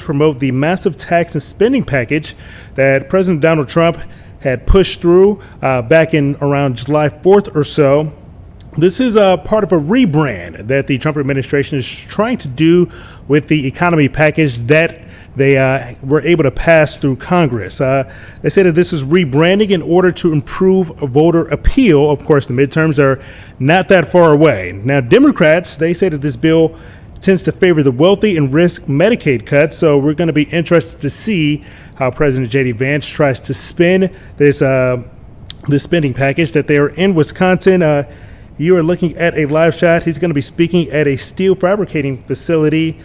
promote the massive tax and spending package that President Donald Trump had pushed through back in around July 4th or so. This is part of a rebrand that the Trump administration is trying to do with the economy package that they were able to pass through Congress. They say that this is rebranding in order to improve voter appeal. Of course, the midterms are not that far away. Now, Democrats, they say that this bill tends to favor the wealthy and risk Medicaid cuts. So we're going to be interested to see how President J.D. Vance tries to spin this spending package that they are in Wisconsin. You are looking at a live shot. He's going to be speaking at a steel fabricating facility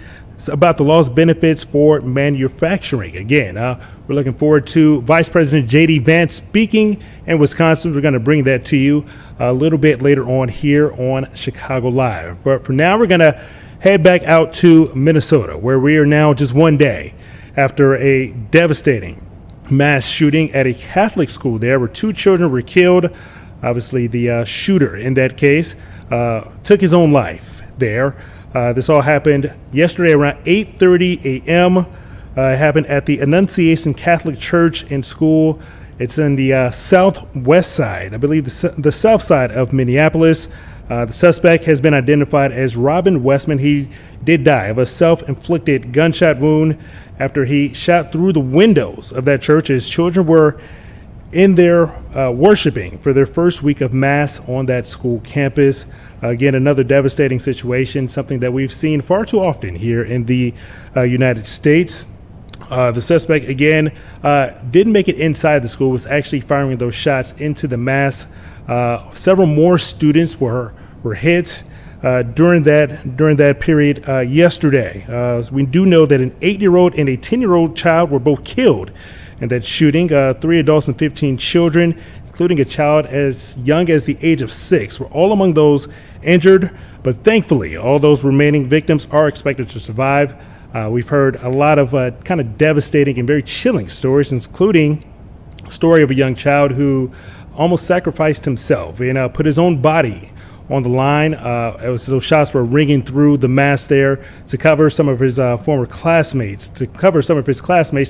about the law's benefits for manufacturing. Again, we're looking forward to Vice President J.D. Vance speaking in Wisconsin. We're going to bring that to you a little bit later on here on Chicago Live. But for now, we're going to head back out to Minnesota, where we are now just one day after a devastating mass shooting at a Catholic school there where 2 children were killed. Obviously, the shooter in that case took his own life there. This all happened yesterday around 8:30 a.m. It happened at the Annunciation Catholic Church and School. It's in the southwest side, I believe the south side of Minneapolis. The suspect has been identified as Robin Westman. He did die of a self-inflicted gunshot wound after he shot through the windows of that church. His children were in there worshiping for their first week of Mass on that school campus. Again, another devastating situation, something that we've seen far too often here in the United States. The suspect, again, didn't make it inside the school, was actually firing those shots into the Mass. Several more students were hit during that period yesterday. We do know that an 8-year-old and a 10-year-old child were both killed in that shooting. 3 adults and 15 children, including a child as young as the age of 6, were all among those injured. But thankfully, all those remaining victims are expected to survive. We've heard a lot of kind of devastating and very chilling stories, including a story of a young child who almost sacrificed himself and put his own body on the line. Those shots were ringing through the Mass there to cover some of his former classmates, to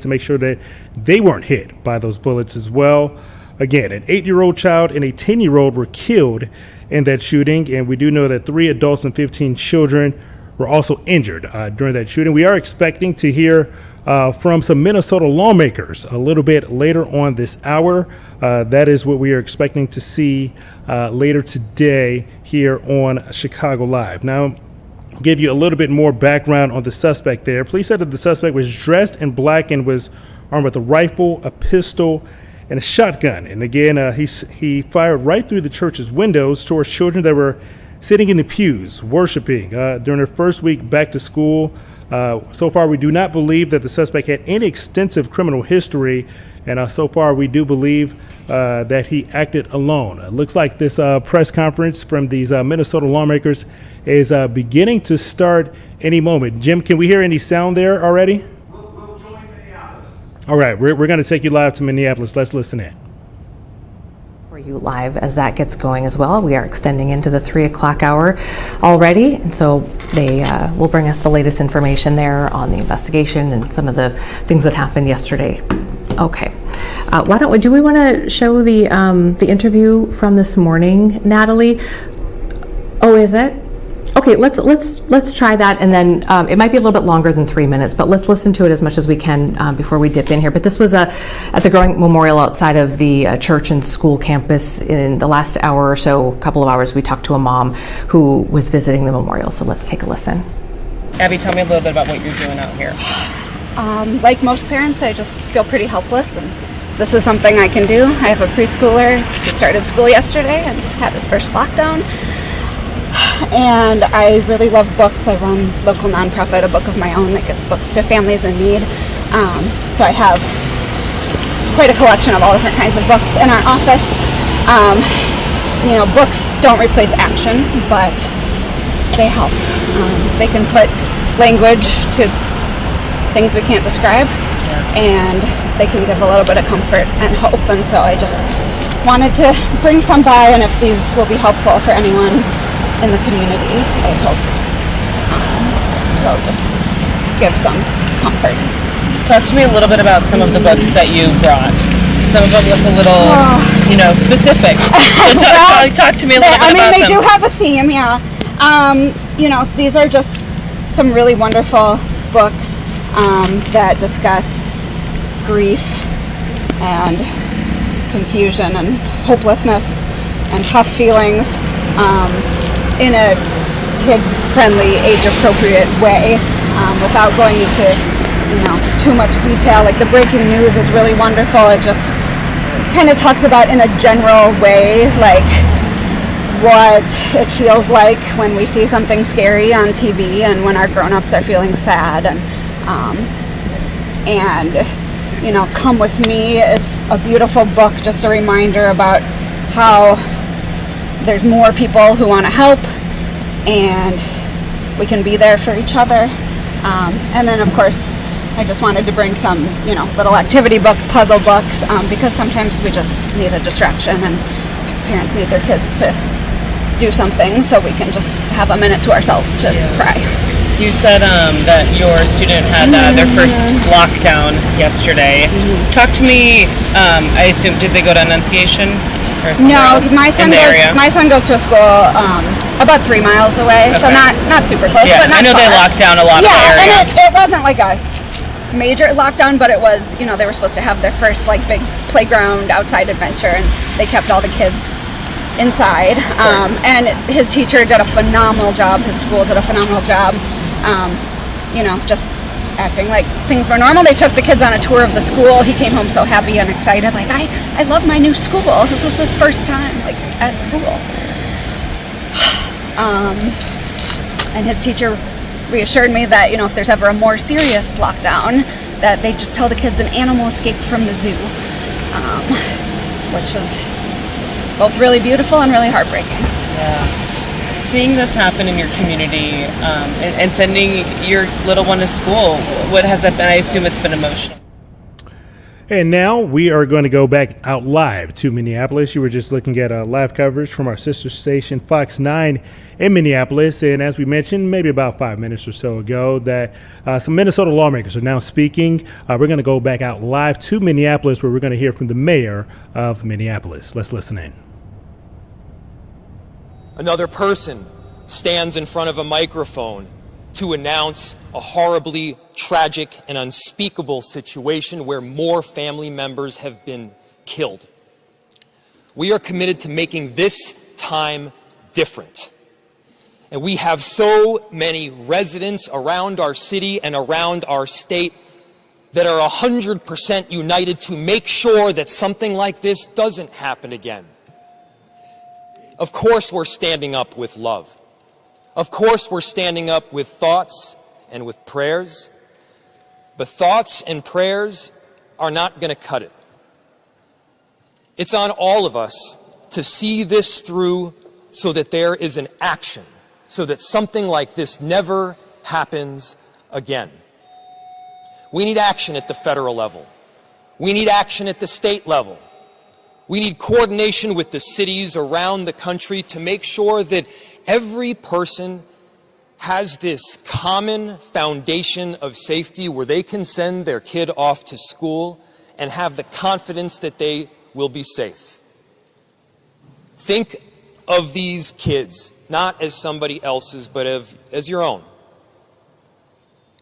make sure that they weren't hit by those bullets as well. Again, an 8-year-old child and a 10-year-old were killed in that shooting, and we do know that 3 adults and 15 children were also injured during that shooting. We are expecting to hear from some Minnesota lawmakers a little bit later on this hour. That is what we are expecting to see later today here on Chicago Live. Now, I'll give you a little bit more background on the suspect there. Police said that the suspect was dressed in black and was armed with a rifle, a pistol, and a shotgun. And again, he fired right through the church's windows towards children that were sitting in the pews, worshiping during their first week back to school. So far, we do not believe that the suspect had any extensive criminal history, and so far we do believe that he acted alone. It looks like this press conference from these Minnesota lawmakers is beginning to start any moment. Jim, can we hear any sound there already? We'll join Minneapolis. All right, we're going to take you live to Minneapolis. Let's listen in. For you live as that gets going as well. We are extending into the 3 o'clock hour already, and so they will bring us the latest information there on the investigation and some of the things that happened yesterday. Okay, do we want to show the interview from this morning, Natalie? Oh, is it? Okay, let's try that, and then it might be a little bit longer than 3 minutes, but let's listen to it as much as we can before we dip in here. But this was at the Growing Memorial outside of the church and school campus. In the last hour or so, a couple of hours, we talked to a mom who was visiting the memorial. So let's take a listen. Abby, tell me a little bit about what you're doing out here. Like most parents, I just feel pretty helpless, and this is something I can do. I have a preschooler who started school yesterday and had his first lockdown. And I really love books. I run local nonprofit, a book of my own that gets books to families in need. So I have quite a collection of all different kinds of books in our office. Books don't replace action, but they help. They can put language to things we can't describe, and they can give a little bit of comfort and hope. And so I just wanted to bring some by, and if these will be helpful for anyone in the community, I hope. So just give some comfort. Talk to me a little bit about some of the books that you brought. Some of them look a little, specific. So talk to me a little bit about them. They do have a theme, yeah. These are just some really wonderful books that discuss grief and confusion and hopelessness and tough feelings in a kid-friendly, age-appropriate way, without going into too much detail. Like the breaking news is really wonderful. It just kind of talks about in a general way, like what it feels like when we see something scary on TV and when our grown-ups are feeling sad. And Come With Me is a beautiful book, just a reminder about how there's more people who want to help and we can be there for each other. And then, of course, I just wanted to bring some, little activity books, puzzle books, because sometimes we just need a distraction and parents need their kids to do something so we can just have a minute to ourselves to cry. You said that your student had their first lockdown yesterday. Talk to me, I assume, did they go to Annunciation? Or no, because my son goes to a school about 3 miles away, so not super close. Yeah, but not I know far. they locked down a lot of the area. Yeah, and it wasn't like a major lockdown, but it was, they were supposed to have their first big playground outside adventure, and they kept all the kids inside. And his teacher did a phenomenal job. His school did a phenomenal job. Just acting like things were normal. They took the kids on a tour of the school. He came home so happy and excited, like, I love my new school. This is his first time, at school. And his teacher reassured me that, if there's ever a more serious lockdown, that they just tell the kids an animal escaped from the zoo, which was both really beautiful and really heartbreaking. Yeah. Seeing this happen in your community and sending your little one to school, what has that been? I assume it's been emotional. And now we are going to go back out live to Minneapolis. You were just looking at live coverage from our sister station, Fox 9 in Minneapolis. And as we mentioned, maybe about 5 minutes or so ago, that some Minnesota lawmakers are now speaking. We're going to go back out live to Minneapolis, where we're going to hear from the mayor of Minneapolis. Let's listen in. Another person stands in front of a microphone to announce a horribly tragic and unspeakable situation where more family members have been killed. We are committed to making this time different. And we have so many residents around our city and around our state that are 100% united to make sure that something like this doesn't happen again. Of course we're standing up with love. Of course we're standing up with thoughts and with prayers. But thoughts and prayers are not going to cut it. It's on all of us to see this through so that there is an action, so that something like this never happens again. We need action at the federal level. We need action at the state level. We need coordination with the cities around the country to make sure that every person has this common foundation of safety where they can send their kid off to school and have the confidence that they will be safe. Think of these kids not as somebody else's, but as your own.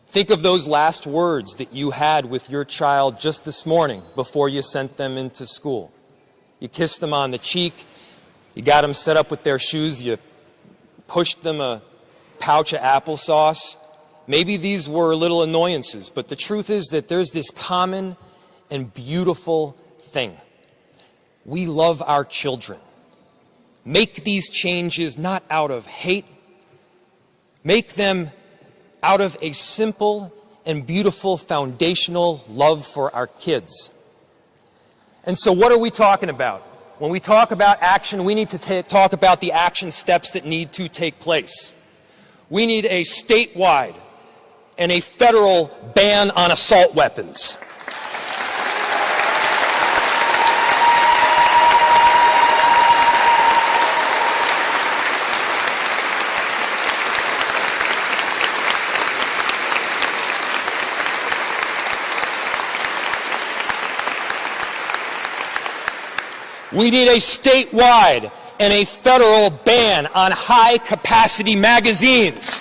Think of those last words that you had with your child just this morning before you sent them into school. You kissed them on the cheek, you got them set up with their shoes, you pushed them a pouch of applesauce. Maybe these were little annoyances, but the truth is that there's this common and beautiful thing. We love our children. Make these changes not out of hate. Make them out of a simple and beautiful foundational love for our kids. And so what are we talking about? When we talk about action, we need to talk about the action steps that need to take place. We need a statewide and a federal ban on assault weapons. We need a statewide and a federal ban on high-capacity magazines.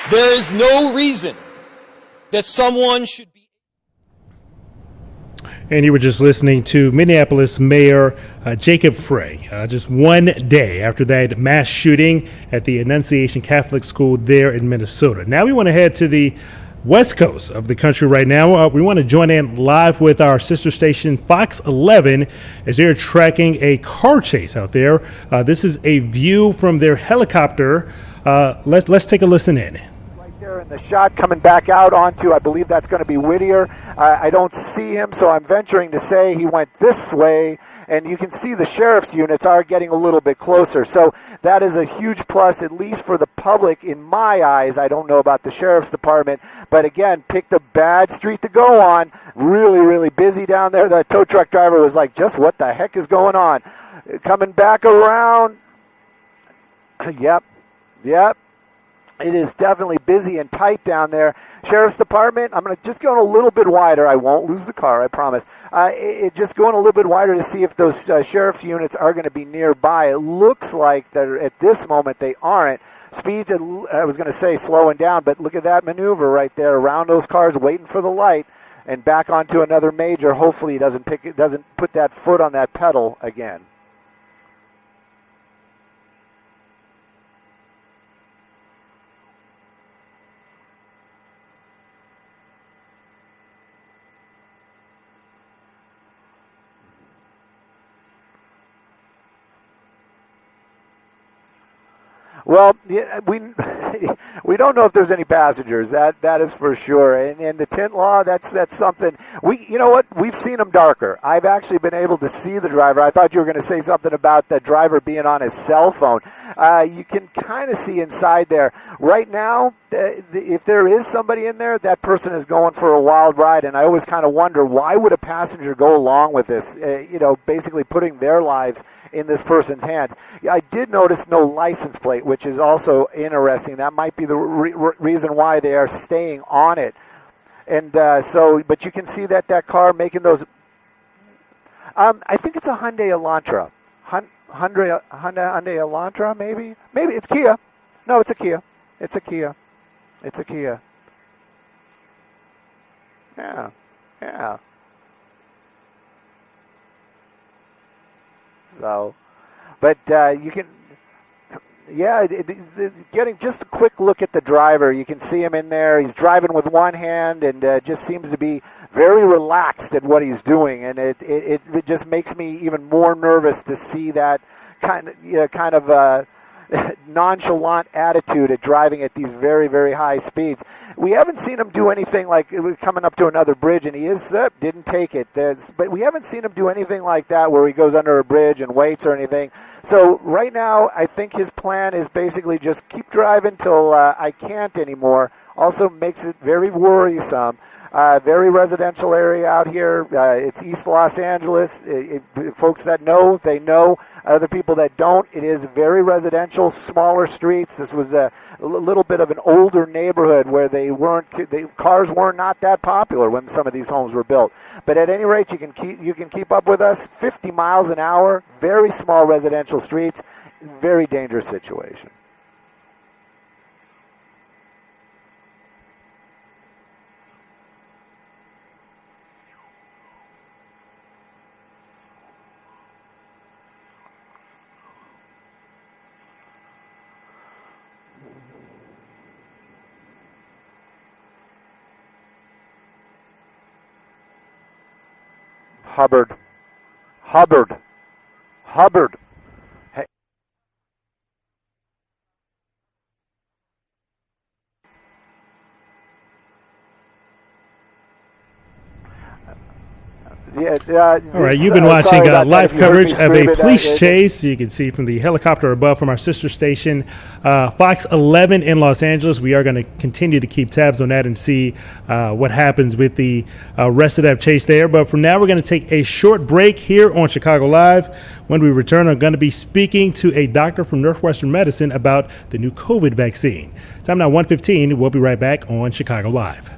There is no reason that someone should be. And you were just listening to Minneapolis Mayor Jacob Frey, just one day after that mass shooting at the Annunciation Catholic School there in Minnesota. Now we want to head to the west coast of the country right now. We want to join in live with our sister station Fox 11 as they're tracking a car chase out there. This is a view from their helicopter. Let's take a listen in. There in the shot coming back out onto, I believe that's going to be Whittier. I don't see him, so I'm venturing to say he went this way, and you can see the sheriff's units are getting a little bit closer. So that is a huge plus, at least for the public in my eyes. I don't know about the sheriff's department, but again, picked a bad street to go on. Really, really busy down there. The tow truck driver was like, just what the heck is going on? Coming back around. Yep. It is definitely busy and tight down there. Sheriff's Department, I'm going to just go a little bit wider. I won't lose the car, I promise. Just going a little bit wider to see if those sheriff's units are going to be nearby. It looks like that at this moment they aren't. Speeds, I was going to say slowing down, but look at that maneuver right there around those cars waiting for the light and back onto another major. Hopefully he doesn't put that foot on that pedal again. Well, yeah, we don't know if there's any passengers. That is for sure. And the tint law, that's something. You know what? We've seen them darker. I've actually been able to see the driver. I thought you were going to say something about the driver being on his cell phone. You can kind of see inside there. Right now, if there is somebody in there, that person is going for a wild ride. And I always kind of wonder, why would a passenger go along with this? Basically putting their lives in this person's hands. I did notice no license plate, which is also interesting. That might be the reason why they are staying on it. And but you can see that car making those. I think it's a Hyundai Elantra. Hyundai Elantra, maybe? Maybe it's Kia. No, it's a Kia. It's a Kia. It's a Kia. Yeah. So, but you can, getting just a quick look at the driver. You can see him in there. He's driving with one hand and just seems to be very relaxed at what he's doing. And it just makes me even more nervous to see that kind of nonchalant attitude at driving at these very, very high speeds. We haven't seen him do anything like coming up to another bridge, and he didn't take it. But we haven't seen him do anything like that where he goes under a bridge and waits or anything. So right now, I think his plan is basically just keep driving till I can't anymore. Also makes it very worrisome. Very residential area out here. It's East Los Angeles. Folks that know, they know. Other people that don't, it is very residential, smaller streets. This was a little bit of an older neighborhood where cars were not that popular when some of these homes were built. But at any rate, you can keep up with us. 50 miles an hour, very small residential streets, very dangerous situation. Hubbard. Hey. All right, you've been watching live coverage of a police chase. You can see from the helicopter above from our sister station, Fox 11 in Los Angeles. We are going to continue to keep tabs on that and see what happens with the rest of that chase there. But for now, we're going to take a short break here on Chicago Live. When we return, I'm going to be speaking to a doctor from Northwestern Medicine about the new COVID vaccine. Time now 1:15. We'll be right back on Chicago Live.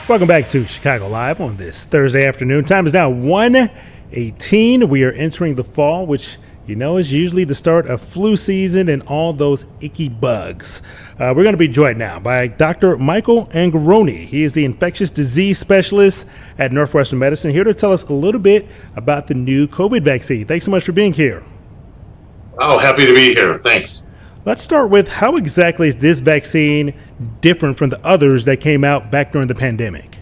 Welcome back to Chicago Live on this Thursday afternoon. Time is now 1:18. We are entering the fall, which you know is usually the start of flu season and all those icky bugs. We're going to be joined now by Dr. Michael Angaroni. He is the infectious disease specialist at Northwestern Medicine, here to tell us a little bit about the new COVID vaccine. Thanks so much for being here. Oh, happy to be here. Thanks. Let's start with, how exactly is this vaccine different from the others that came out back during the pandemic?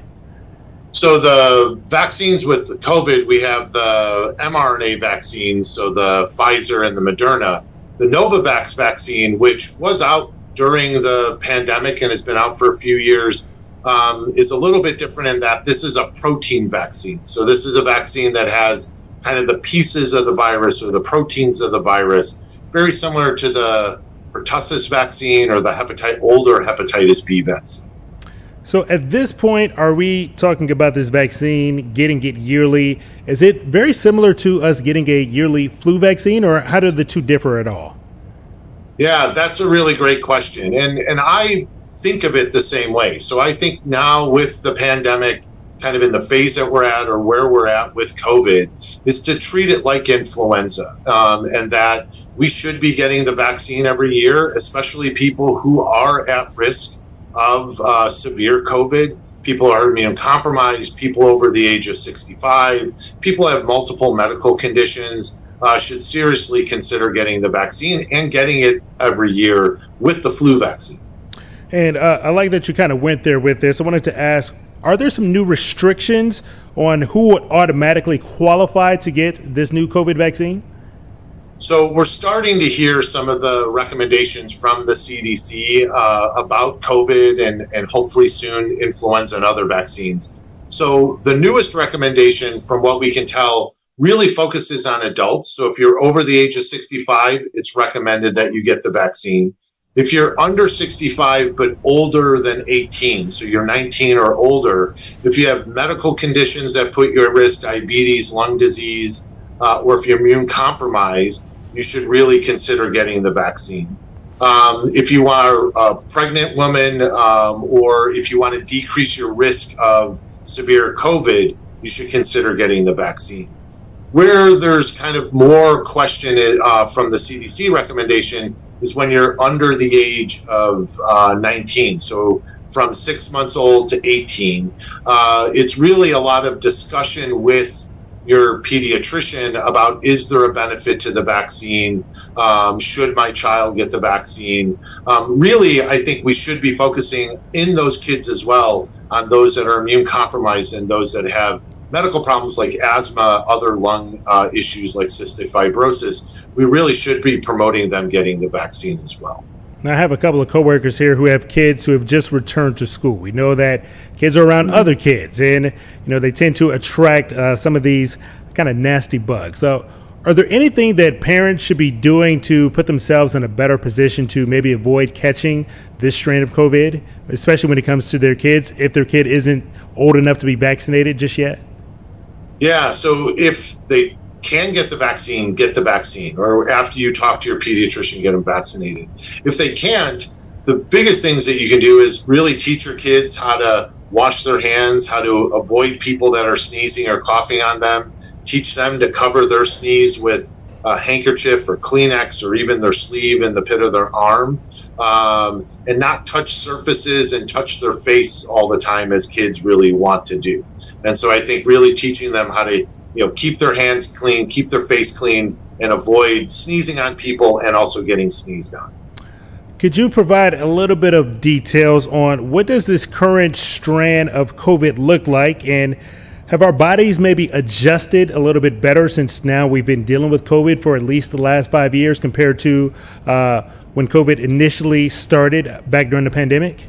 So the vaccines with COVID, we have the mRNA vaccines, so the Pfizer and the Moderna. The Novavax vaccine, which was out during the pandemic and has been out for a few years, is a little bit different in that this is a protein vaccine. So this is a vaccine that has kind of the pieces of the virus or the proteins of the virus, very similar to the pertussis vaccine or the older hepatitis B vaccine. So at this point, are we talking about this vaccine, getting it yearly? Is it very similar to us getting a yearly flu vaccine, or how do the two differ at all? Yeah, that's a really great question. And I think of it the same way. So I think now with the pandemic, kind of in the phase that we're at or where we're at with COVID, is to treat it like influenza, and that we should be getting the vaccine every year, especially people who are at risk of severe COVID. People are immunocompromised, people over the age of 65, people have multiple medical conditions, should seriously consider getting the vaccine and getting it every year with the flu vaccine. And I like that you kind of went there with this. I wanted to ask, are there some new restrictions on who would automatically qualify to get this new COVID vaccine? So we're starting to hear some of the recommendations from the CDC about COVID and hopefully soon influenza and other vaccines. So the newest recommendation, from what we can tell, really focuses on adults. So if you're over the age of 65, it's recommended that you get the vaccine. If you're under 65 but older than 18, so you're 19 or older, if you have medical conditions that put you at risk, diabetes, lung disease, or if you're immune compromised, you should really consider getting the vaccine. If you are a pregnant woman, or if you want to decrease your risk of severe COVID, you should consider getting the vaccine. Where there's kind of more question from the CDC recommendation is when you're under the age of 19, so from 6 months old to 18. It's really a lot of discussion with your pediatrician about, is there a benefit to the vaccine? Should my child get the vaccine? Really, I think we should be focusing in those kids as well on those that are immune compromised and those that have medical problems like asthma, other lung issues like cystic fibrosis. We really should be promoting them getting the vaccine as well. Now, I have a couple of coworkers here who have kids who have just returned to school. We know that kids are around other kids, and they tend to attract some of these kind of nasty bugs. So, are there anything that parents should be doing to put themselves in a better position to maybe avoid catching this strain of COVID, especially when it comes to their kids, if their kid isn't old enough to be vaccinated just yet? Yeah, so if they can get the vaccine, or after you talk to your pediatrician, get them vaccinated. If they can't, the biggest things that you can do is really teach your kids how to wash their hands, how to avoid people that are sneezing or coughing on them, teach them to cover their sneeze with a handkerchief or Kleenex or even their sleeve in the pit of their arm, and not touch surfaces and touch their face all the time as kids really want to do. And so I think really teaching them how to keep their hands clean, keep their face clean, and avoid sneezing on people and also getting sneezed on. Could you provide a little bit of details on what does this current strand of COVID look like, and have our bodies maybe adjusted a little bit better since now we've been dealing with COVID for at least the last 5 years compared to when COVID initially started back during the pandemic?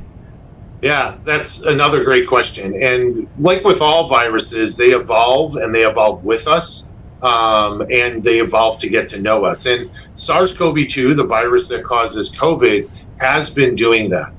Yeah, that's another great question. And like with all viruses, they evolve, and they evolve with us, and they evolve to get to know us. And SARS-CoV-2, the virus that causes COVID, has been doing that.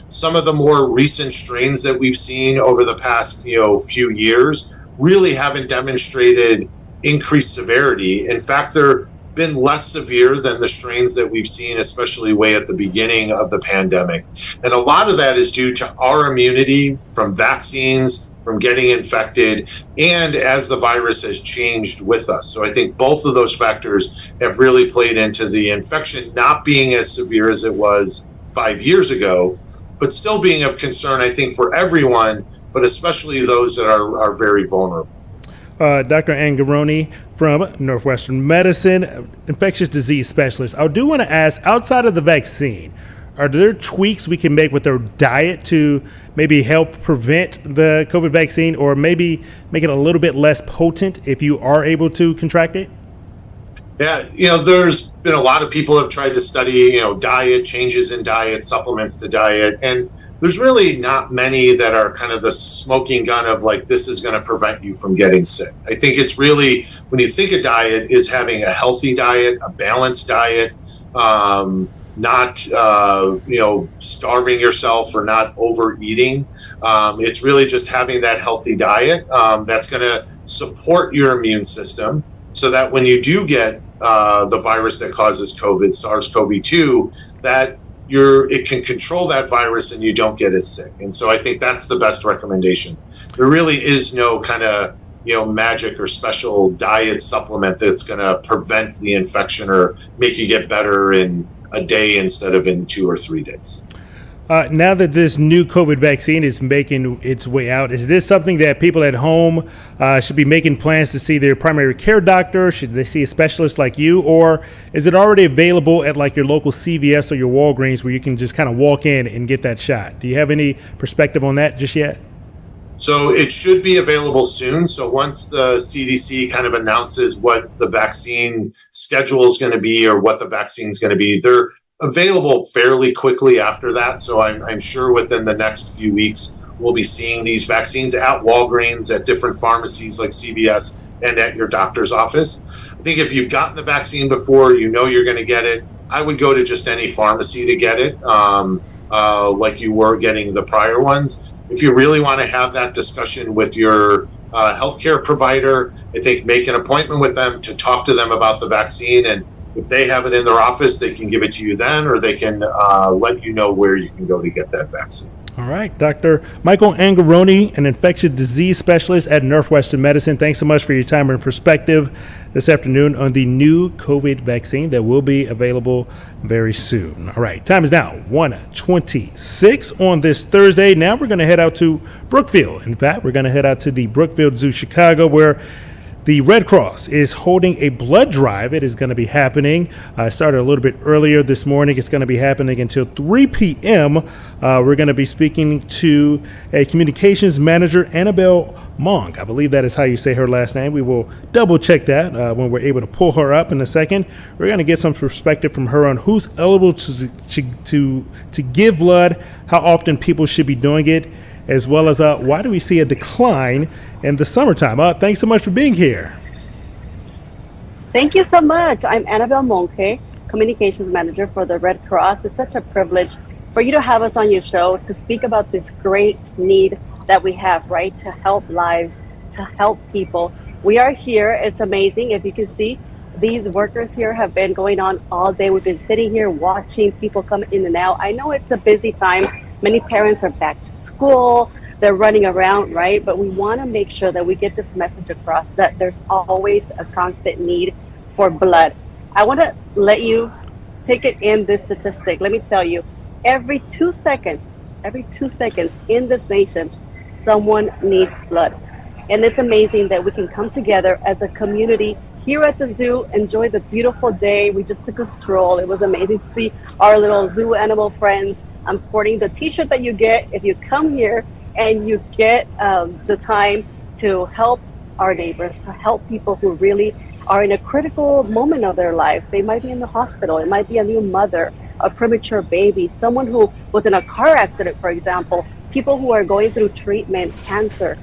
Some of the more recent strains that we've seen over the past few years really haven't demonstrated increased severity. In fact, they're been less severe than the strains that we've seen, especially way at the beginning of the pandemic. And a lot of that is due to our immunity from vaccines, from getting infected, and as the virus has changed with us. So I think both of those factors have really played into the infection not being as severe as it was 5 years ago, but still being of concern, I think, for everyone, but especially those that are very vulnerable. Dr. Angaroni from Northwestern Medicine, infectious disease specialist. I do want to ask, outside of the vaccine, are there tweaks we can make with our diet to maybe help prevent the COVID vaccine, or maybe make it a little bit less potent if you are able to contract it? Yeah, there's been a lot of people have tried to study, diet, changes in diet, supplements to diet, and there's really not many that are kind of the smoking gun of like, this is going to prevent you from getting sick. I think it's really, when you think of diet, is having a healthy diet, a balanced diet, not, starving yourself or not overeating. It's really just having that healthy diet that's going to support your immune system so that when you do get the virus that causes COVID, SARS-CoV-2, that it can control that virus and you don't get as sick. And so I think that's the best recommendation. There really is no kind of magic or special diet supplement that's going to prevent the infection or make you get better in a day instead of in 2 or 3 days. Now that this new COVID vaccine is making its way out, is this something that people at home should be making plans to see their primary care doctor? Should they see a specialist like you, or is it already available at like your local CVS or your Walgreens where you can just kind of walk in and get that shot? Do you have any perspective on that just yet? So it should be available soon. So once the CDC kind of announces what the vaccine schedule is going to be or what the vaccine is going to be, they're available fairly quickly after that. So I'm sure within the next few weeks, we'll be seeing these vaccines at Walgreens, at different pharmacies like CVS, and at your doctor's office. I think if you've gotten the vaccine before, you're going to get it. I would go to just any pharmacy to get it, like you were getting the prior ones. If you really want to have that discussion with your healthcare provider, I think make an appointment with them to talk to them about the vaccine. And if they have it in their office, they can give it to you then, or they can let you know where you can go to get that vaccine. All right, Dr. Michael Angaroni, an infectious disease specialist at Northwestern Medicine. Thanks so much for your time and perspective this afternoon on the new COVID vaccine that will be available very soon. All right, time is now 1:26 on this Thursday. Now we're going to head out to Brookfield. In fact, we're going to head out to the Brookfield Zoo, Chicago, where the Red Cross is holding a blood drive. It is going to be happening. It started a little bit earlier this morning. It's going to be happening until 3 p.m. We're going to be speaking to a communications manager, Annabelle Monk. I believe that is how you say her last name. We will double check that when we're able to pull her up in a second. We're going to get some perspective from her on who's eligible to give blood, how often people should be doing it, as well as why do we see a decline in the summertime? Thanks so much for being here. Thank you so much. I'm Annabelle Monke, Communications Manager for the Red Cross. It's such a privilege for you to have us on your show to speak about this great need that we have, right? To help lives, to help people. We are here. It's amazing. If you can see, these workers here have been going on all day. We've been sitting here watching people come in and out. I know it's a busy time. Many parents are back to school, they're running around, right? But we want to make sure that we get this message across that there's always a constant need for blood. I want to let you take it in this statistic. Let me tell you, every 2 seconds in this nation, someone needs blood. And it's amazing that we can come together as a community here at the zoo, enjoy the beautiful day. We just took a stroll. It was amazing to see our little zoo animal friends. I'm sporting the t-shirt that you get if you come here and you get the time to help our neighbors, to help people who really are in a critical moment of their life. They might be in the hospital. It might be a new mother, a premature baby, someone who was in a car accident, for example, people who are going through treatment, cancer,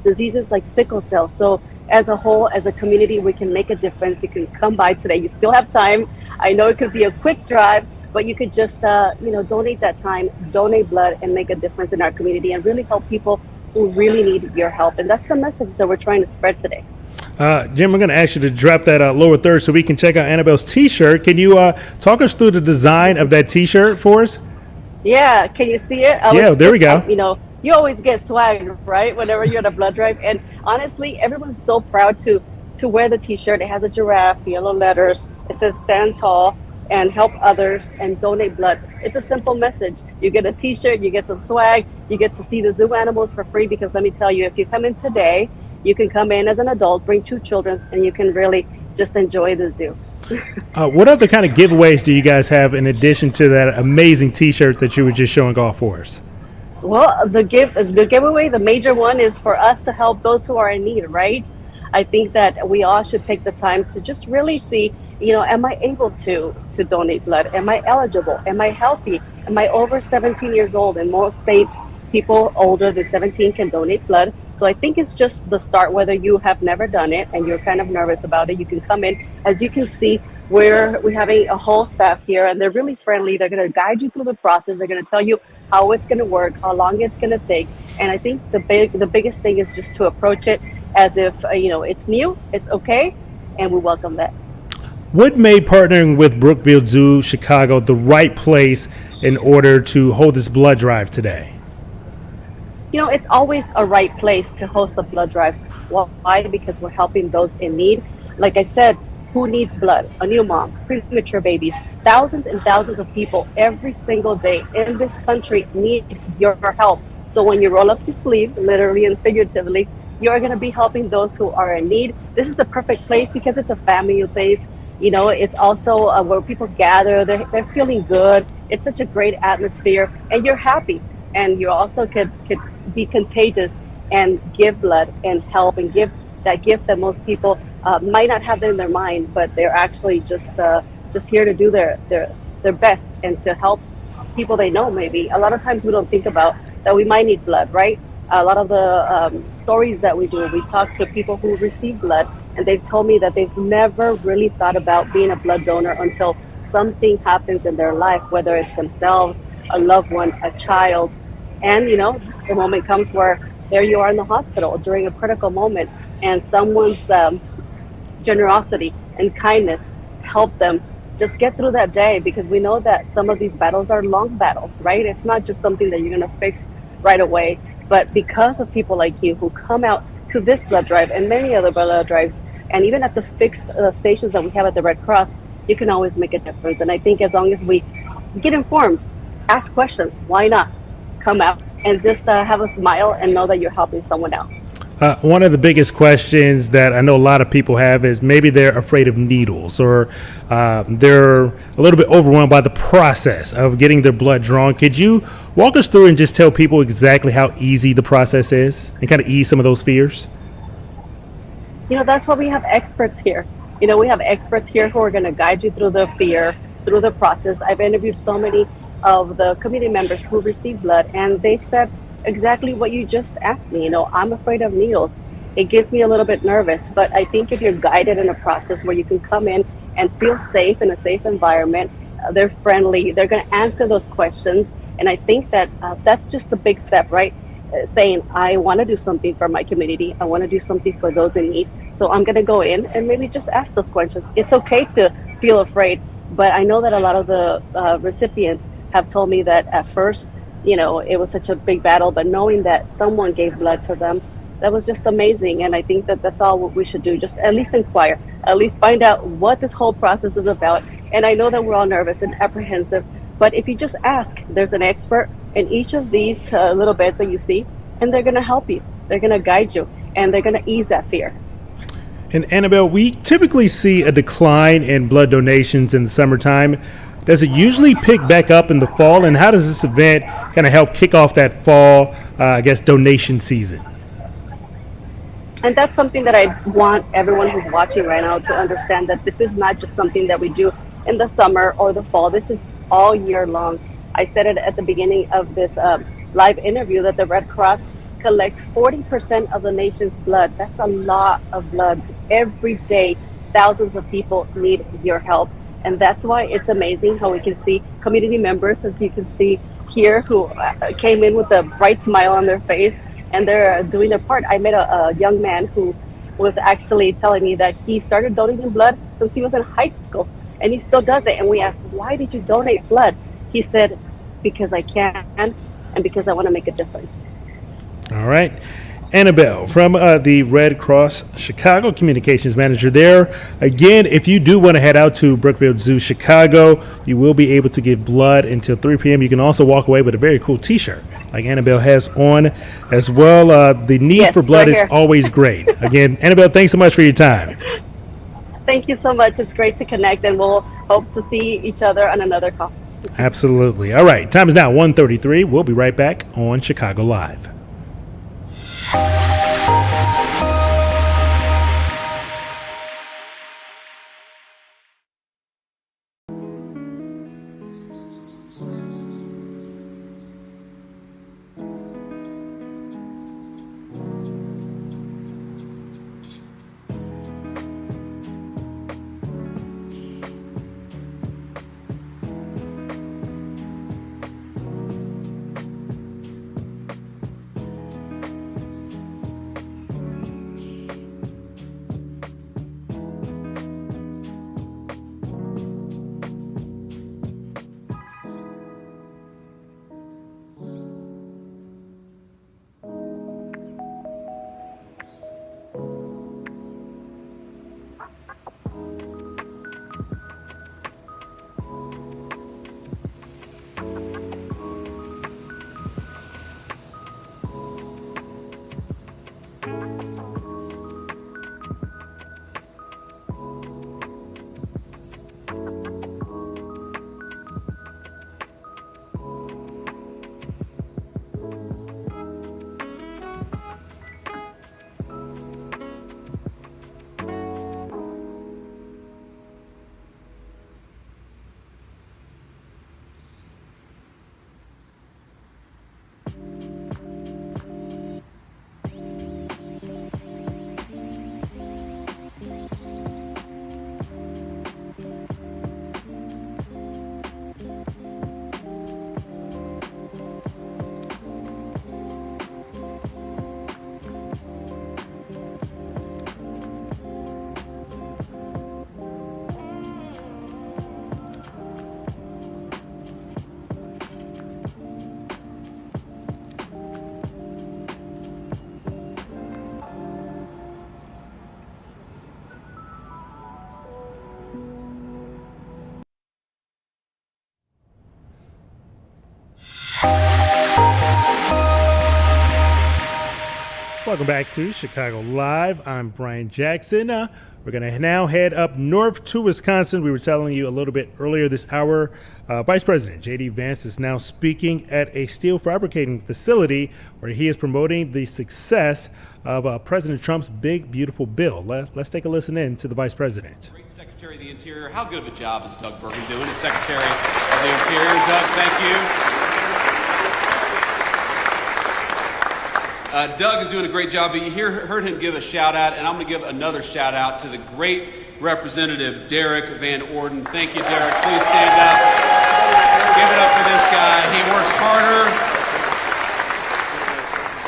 diseases like sickle cell. So as a whole, as a community, we can make a difference. You can come by today. You still have time. I know it could be a quick drive, but you could just, donate that time, donate blood, and make a difference in our community and really help people who really need your help. And that's the message that we're trying to spread today. Jim, I'm going to ask you to drop that lower third so we can check out Annabelle's T-shirt. Can you talk us through the design of that T-shirt for us? Yeah, can you see it? Yeah, there we go. You always get swag, right, whenever you're at a blood drive. And honestly, everyone's so proud to wear the T-shirt. It has a giraffe, yellow letters. It says stand tall and help others and donate blood. It's a simple message. You get a T-shirt, you get some swag, you get to see the zoo animals for free, because let me tell you, if you come in today, you can come in as an adult, bring 2 children, and you can really just enjoy the zoo. What other kind of giveaways do you guys have in addition to that amazing T-shirt that you were just showing off for us? Well, the giveaway, the major one, is for us to help those who are in need, right? I think that we all should take the time to just really see, am I able to donate blood? Am I eligible? Am I healthy? Am I over 17 years old? In most states, people older than 17 can donate blood. So I think it's just the start. Whether you have never done it and you're kind of nervous about it, you can come in. As you can see, we're having a whole staff here, and they're really friendly. They're going to guide you through the process. They're going to tell you how it's going to work, how long it's going to take. And I think the biggest thing is just to approach it as if, it's new, it's okay, and we welcome that. What made partnering with Brookfield Zoo Chicago the right place in order to hold this blood drive today? It's always a right place to host a blood drive. Why? Because we're helping those in need. Like I said, who needs blood? A new mom, premature babies, thousands and thousands of people every single day in this country need your help. So when you roll up your sleeve, literally and figuratively, you're going to be helping those who are in need. This is a perfect place because it's a family place. It's also where people gather. They're feeling good. It's such a great atmosphere, and you're happy. And you also could be contagious and give blood and help and give that gift that most people might not have in their mind, but they're actually just here to do their best and to help people they know. Maybe a lot of times we don't think about that we might need blood, right? A lot of the stories that we do, we talk to people who receive blood, and they've told me that they've never really thought about being a blood donor until something happens in their life, whether it's themselves, a loved one, a child, and the moment comes where there you are in the hospital during a critical moment, and someone's generosity and kindness help them just get through that day, because we know that some of these battles are long battles, right? It's not just something that you're going to fix right away, but because of people like you who come out to this blood drive and many other blood drives, and even at the fixed stations that we have at the Red Cross, you can always make a difference. And I think as long as we get informed, ask questions, why not come out and just have a smile and know that you're helping someone out. One of the biggest questions that I know a lot of people have is maybe they're afraid of needles, or they're a little bit overwhelmed by the process of getting their blood drawn. Could you walk us through and just tell people exactly how easy the process is and kind of ease some of those fears? That's why we have experts here. We have experts here who are going to guide you through the fear, through the process. I've interviewed so many of the community members who receive blood, and they've said exactly what you just asked me. I'm afraid of needles. It gets me a little bit nervous, but I think if you're guided in a process where you can come in and feel safe in a safe environment, they're friendly, they're going to answer those questions. And I think that that's just the big step, right? Saying, I want to do something for my community. I want to do something for those in need. So I'm going to go in and maybe just ask those questions. It's okay to feel afraid, but I know that a lot of the recipients have told me that at first, it was such a big battle, but knowing that someone gave blood to them, that was just amazing. And I think that that's all what we should do. Just at least inquire, at least find out what this whole process is about. And I know that we're all nervous and apprehensive, but if you just ask, there's an expert in each of these little beds that you see, and they're going to help you. They're going to guide you, and they're going to ease that fear. And Annabelle, we typically see a decline in blood donations in the summertime. Does it usually pick back up in the fall? And how does this event kind of help kick off that fall, donation season? And that's something that I want everyone who's watching right now to understand, that this is not just something that we do in the summer or the fall. This is all year long. I said it at the beginning of this live interview that the Red Cross collects 40% of the nation's blood. That's a lot of blood. Every day, thousands of people need your help. And that's why it's amazing how we can see community members, as you can see here, who came in with a bright smile on their face, and they're doing their part. I met a young man who was actually telling me that he started donating blood since he was in high school, and he still does it. And we asked, why did you donate blood? He said, because I can, and because I want to make a difference. All right. Annabelle from the Red Cross Chicago Communications Manager there. Again, if you do want to head out to Brookfield Zoo, Chicago, you will be able to give blood until 3 p.m. You can also walk away with a very cool T-shirt like Annabelle has on as well. The need for blood is always great. Again, Annabelle, thanks so much for your time. Thank you so much. It's great to connect, and we'll hope to see each other on another call. Absolutely. All right. Time is now 1:33. We'll be right back on Chicago Live. Welcome back to Chicago Live. I'm Brian Jackson. We're going to now head up north to Wisconsin. We were telling you a little bit earlier this hour, Vice President J.D. Vance is now speaking at a steel fabricating facility where he is promoting the success of President Trump's big, beautiful bill. Let's take a listen in to the Vice President. Great Secretary of the Interior. How good of a job is Doug Burgum doing as Secretary of the Interior? Doug, thank you. Doug is doing a great job, but you heard him give a shout out, and I'm going to give another shout out to the great Representative Derek Van Orden. Thank you, Derek. Please stand up. Give it up for this guy.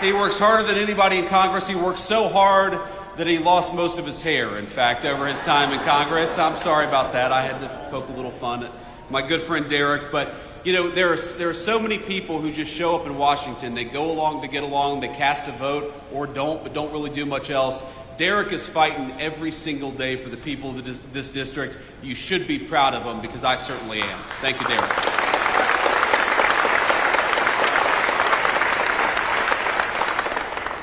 He works harder than anybody in Congress. He works so hard that he lost most of his hair, in fact, over his time in Congress. I'm sorry about that. I had to poke a little fun at my good friend Derek, but you know, there are so many people who just show up in Washington. They go along to get along, they cast a vote or don't, but don't really do much else. Derek is fighting every single day for the people of this district. You should be proud of him, because I certainly am. Thank you, Derek.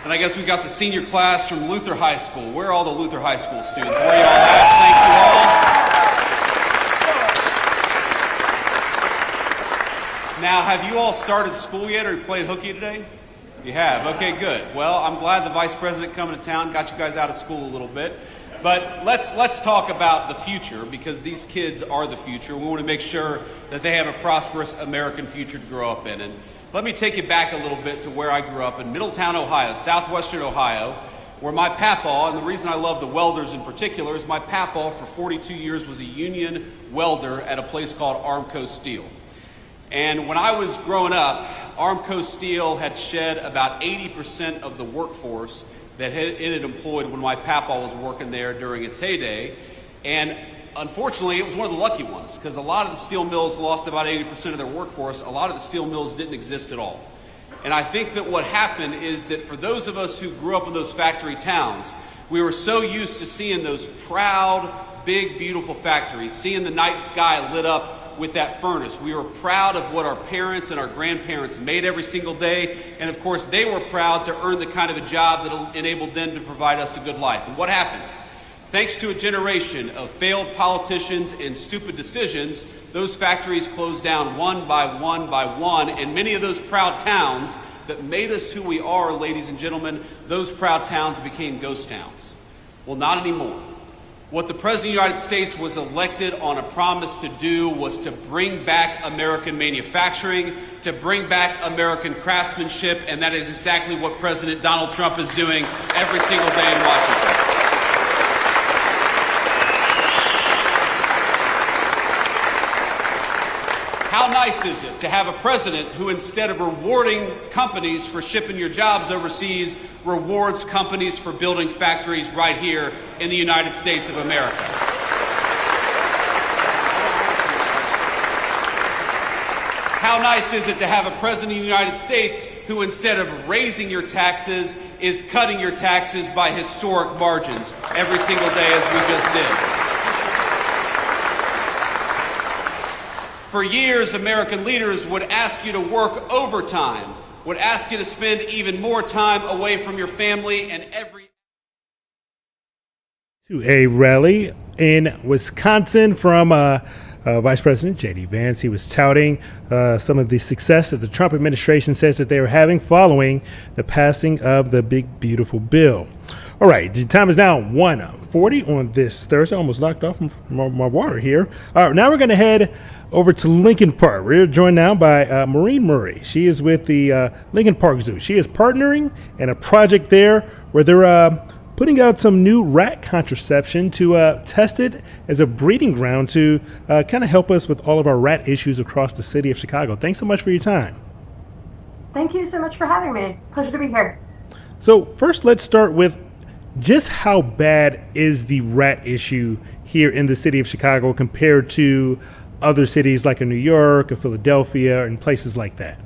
And I guess we've got the senior class from Luther High School. Where are all the Luther High School students? Where are you all at? Thank you all. Now, have you all started school yet, or are you playing hooky today? You have? Okay, good. Well, I'm glad the Vice President coming to town got you guys out of school a little bit. But let's talk about the future, because these kids are the future. We want to make sure that they have a prosperous American future to grow up in. And let me take you back a little bit to where I grew up in Middletown, Ohio, southwestern Ohio, where my papaw, and the reason I love the welders in particular, is my papaw for 42 years was a union welder at a place called Armco Steel. And when I was growing up, Armco Steel had shed about 80% of the workforce that it had employed when my papa was working there during its heyday. And unfortunately, it was one of the lucky ones, because a lot of the steel mills lost about 80% of their workforce. A lot of the steel mills didn't exist at all. And I think that what happened is that for those of us who grew up in those factory towns, we were so used to seeing those proud, big, beautiful factories, seeing the night sky lit up with that furnace. We were proud of what our parents and our grandparents made every single day, and of course they were proud to earn the kind of a job that enabled them to provide us a good life. And what happened? Thanks to a generation of failed politicians and stupid decisions, those factories closed down one by one by one, and many of those proud towns that made us who we are, ladies and gentlemen, those proud towns became ghost towns. Well, not anymore. What the President of the United States was elected on a promise to do was to bring back American manufacturing, to bring back American craftsmanship, and that is exactly what President Donald Trump is doing every single day in Washington. How nice is it to have a president who, instead of rewarding companies for shipping your jobs overseas, rewards companies for building factories right here in the United States of America? How nice is it to have a president of the United States who, instead of raising your taxes, is cutting your taxes by historic margins every single day, as we just did? For years, American leaders would ask you to work overtime, would ask you to spend even more time away from your family, and every... To a rally in Wisconsin from Vice President J.D. Vance. He was touting some of the success that the Trump administration says that they are having following the passing of the big, beautiful bill. All right, the time is now 1:40 on this Thursday. Almost knocked off my water here. All right, now we're going to head over to Lincoln Park. We're joined now by Maureen Murray. She is with the Lincoln Park Zoo. She is partnering in a project there where they're putting out some new rat contraception to test it as a breeding ground to kind of help us with all of our rat issues across the city of Chicago. Thanks so much for your time. Thank you so much for having me. Pleasure to be here. So first, let's start with just how bad is the rat issue here in the city of Chicago compared to other cities like in New York or Philadelphia and places like that?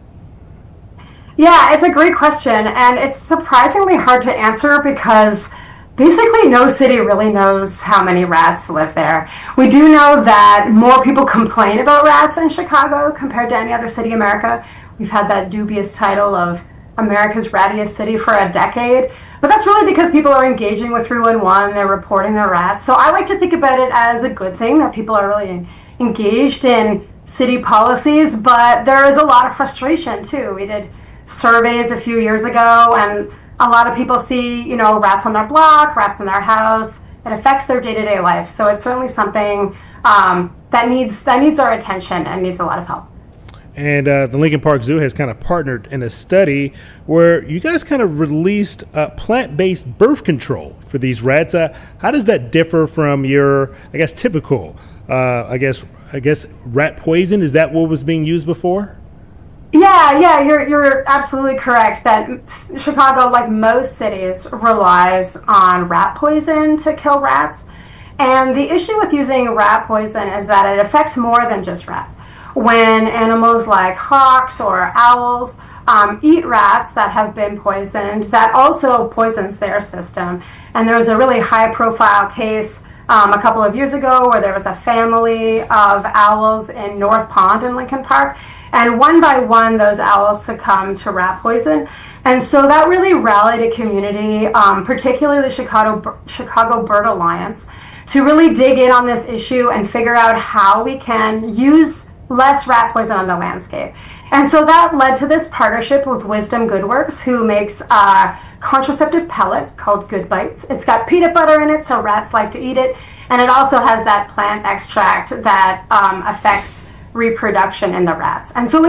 Yeah, it's a great question, and it's surprisingly hard to answer because basically no city really knows how many rats live there. We do know that more people complain about rats in Chicago compared to any other city in America. We've had that dubious title of America's rattiest city for a decade. But that's really because people are engaging with 311, they're reporting their rats. So I like to think about it as a good thing that people are really engaged in city policies, but there is a lot of frustration too. We did surveys a few years ago, and a lot of people see, rats on their block, rats in their house. It affects their day-to-day life. So it's certainly something that needs our attention and needs a lot of help. And the Lincoln Park Zoo has kind of partnered in a study where you guys kind of released plant-based birth control for these rats. How does that differ from your, typical, rat poison? Is that what was being used before? Yeah, you're absolutely correct that Chicago, like most cities, relies on rat poison to kill rats. And the issue with using rat poison is that it affects more than just rats. When animals like hawks or owls eat rats that have been poisoned, that also poisons their system. And there was a really high-profile case a couple of years ago where there was a family of owls in North Pond in Lincoln Park, and one by one those owls succumbed to rat poison. And so that really rallied a community, particularly the Chicago Bird Alliance, to really dig in on this issue and figure out how we can use less rat poison on the landscape. And so that led to this partnership with Wisdom Goodworks, who makes a contraceptive pellet called Good Bites. It's got peanut butter in it, so rats like to eat it. And it also has that plant extract that affects reproduction in the rats. And so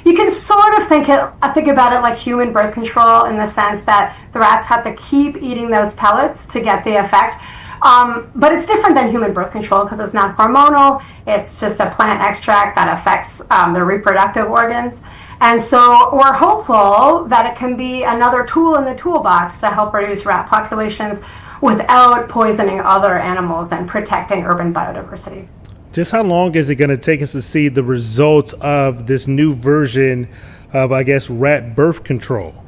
you can sort of think about it like human birth control, in the sense that the rats have to keep eating those pellets to get the effect. But it's different than human birth control because it's not hormonal. It's just a plant extract that affects the reproductive organs. And so we're hopeful that it can be another tool in the toolbox to help reduce rat populations without poisoning other animals and protecting urban biodiversity. Just how long is it going to take us to see the results of this new version of, rat birth control?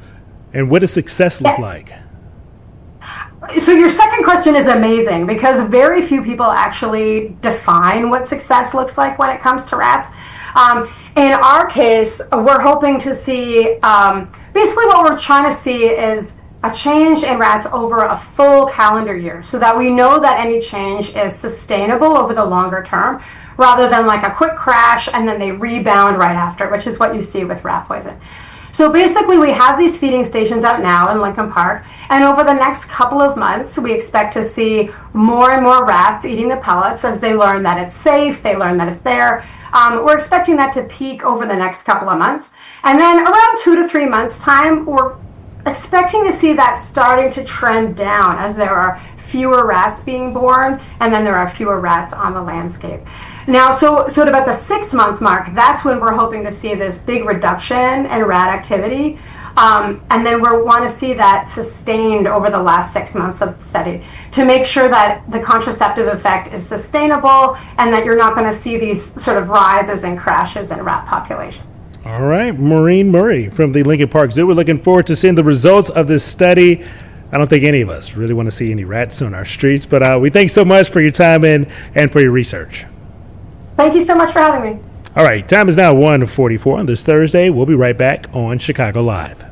And what does success look like? So your second question is amazing, because very few people actually define what success looks like when it comes to rats. In our case, we're hoping to see, basically what we're trying to see is a change in rats over a full calendar year, so that we know that any change is sustainable over the longer term, rather than like a quick crash and then they rebound right after, which is what you see with rat poison. So basically we have these feeding stations out now in Lincoln Park, and over the next couple of months we expect to see more and more rats eating the pellets as they learn that it's safe, they learn that it's there. We're expecting that to peak over the next couple of months, and then around 2 to 3 months time we're expecting to see that starting to trend down as there are fewer rats being born, and then there are fewer rats on the landscape. Now, so at about the 6-month mark, that's when we're hoping to see this big reduction in rat activity. And then we want to see that sustained over the last 6 months of the study to make sure that the contraceptive effect is sustainable and that you're not going to see these sort of rises and crashes in rat populations. All right, Maureen Murray from the Lincoln Park Zoo. We're looking forward to seeing the results of this study. I don't think any of us really want to see any rats on our streets, but we thank so much for your time and for your research. Thank you so much for having me. All right, time is now 1:44 on this Thursday. We'll be right back on Chicago Live.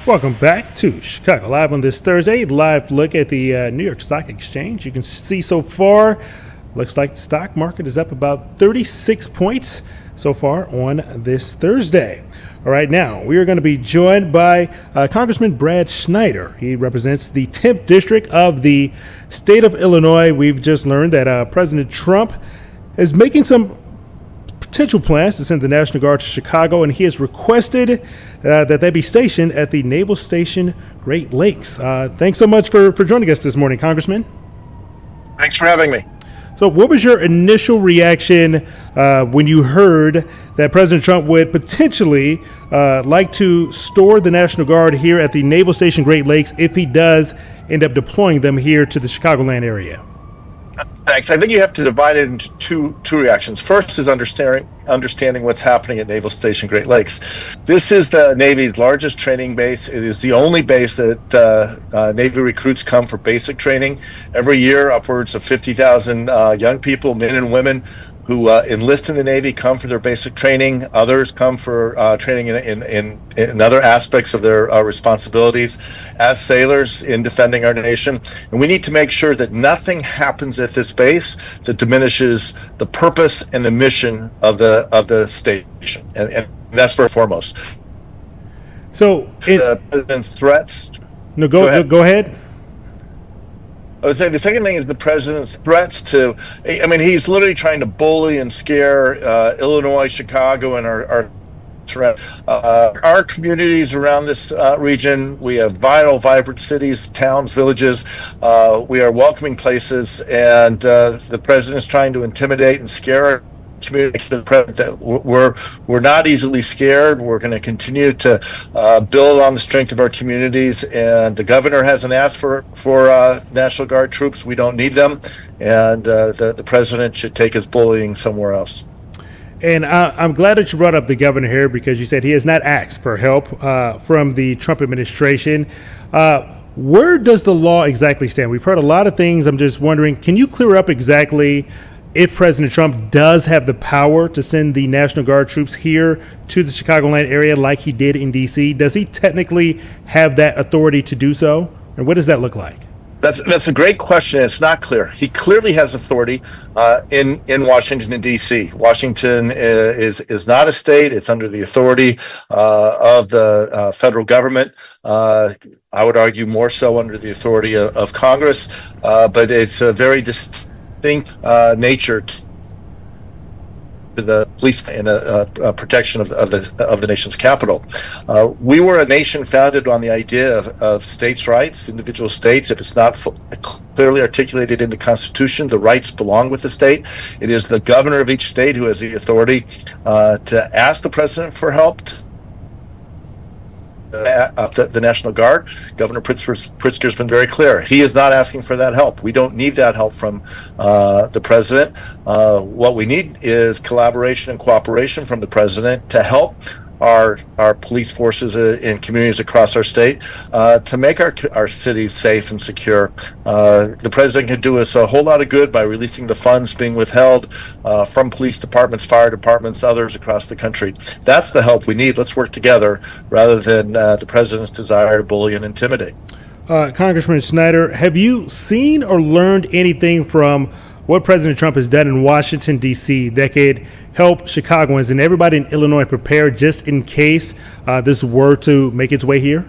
Welcome back to Chicago Live on this Thursday. Live look at the New York Stock Exchange. You can see so far, looks like the stock market is up about 36 points so far on this Thursday. All right, now we are going to be joined by Congressman Brad Schneider. He represents the 10th District of the state of Illinois. We've just learned that President Trump is making some potential plans to send the National Guard to Chicago, and he has requested that they be stationed at the Naval Station Great Lakes. Thanks so much for joining us this morning, Congressman. Thanks for having me. So what was your initial reaction when you heard that President Trump would potentially like to store the National Guard here at the Naval Station Great Lakes if he does end up deploying them here to the Chicagoland area? Thanks. I think you have to divide it into two reactions. First is understanding what's happening at Naval Station Great Lakes. This is the Navy's largest training base. It is the only base that Navy recruits come for basic training. Every year, upwards of 50,000 young people, men and women, who enlist in the Navy come for their basic training. Others come for training in other aspects of their responsibilities as sailors in defending our nation. And we need to make sure that nothing happens at this base that diminishes the purpose and the mission of the station. And that's first and foremost. So the president's threats. No, go ahead. I would say the second thing is the president's threats to, I mean, he's literally trying to bully and scare Illinois, Chicago, and our communities around this region. We have vital, vibrant cities, towns, villages. We are welcoming places, and the president is trying to intimidate and scare our community to the president that we're not easily scared. We're going to continue to build on the strength of our communities, and the governor hasn't asked for National Guard troops. We don't need them, and the president should take his bullying somewhere else. And I'm glad that you brought up the governor here, because you said he has not asked for help from the Trump administration. Where does the law exactly stand? We've heard a lot of things. I'm just wondering, can you clear up exactly if President Trump does have the power to send the National Guard troops here to the Chicagoland area like he did in D.C.? Does he technically have that authority to do so? And what does that look like? That's a great question. It's not clear. He clearly has authority in Washington and D.C. Washington is not a state. It's under the authority of the federal government. I would argue more so under the authority of Congress, but it's a very distinct nature to the police and the protection of the nation's capital. We were a nation founded on the idea of states' rights, individual states. If it's not clearly articulated in the Constitution, the rights belong with the state. It is the governor of each state who has the authority to ask the president for help. The National Guard, Governor Pritzker has been very clear. He is not asking for that help. We don't need that help from the president. What we need is collaboration and cooperation from the president to help our police forces in communities across our state to make our cities safe and secure. The president can do us a whole lot of good by releasing the funds being withheld from police departments, fire departments, others across the country. That's the help we need. Let's work together rather than the president's desire to bully and intimidate. Congressman Schneider, have you seen or learned anything from what President Trump has done in Washington, D.C. that could help Chicagoans and everybody in Illinois prepare just in case this were to make its way here?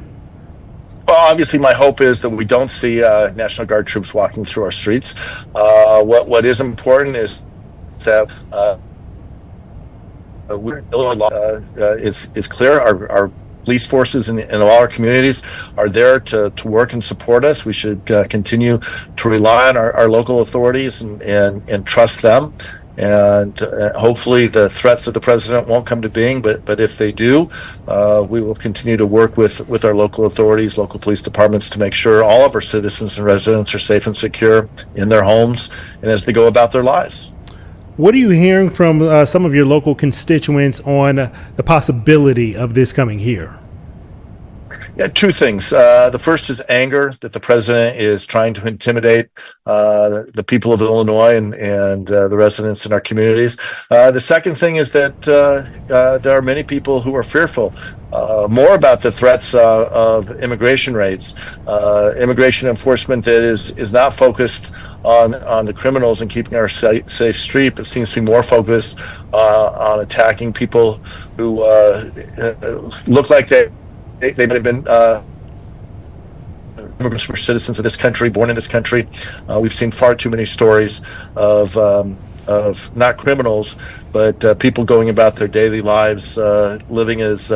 Well, obviously, my hope is that we don't see National Guard troops walking through our streets. What is important is that Illinois law is clear. Our police forces in all our communities are there to work and support us. We should continue to rely on our local authorities and trust them. And hopefully the threats of the president won't come to being, but if they do, we will continue to work with our local authorities, local police departments, to make sure all of our citizens and residents are safe and secure in their homes and as they go about their lives. What are you hearing from some of your local constituents on the possibility of this coming here? Yeah, two things. The first is anger that the president is trying to intimidate the people of Illinois and the residents in our communities. The second thing is that there are many people who are fearful more about the threats of immigration raids, immigration enforcement that is not focused on the criminals and keeping our safe street, but seems to be more focused on attacking people who look like they might have been immigrants, were citizens of this country, born in this country. We've seen far too many stories of not criminals, but people going about their daily lives, living as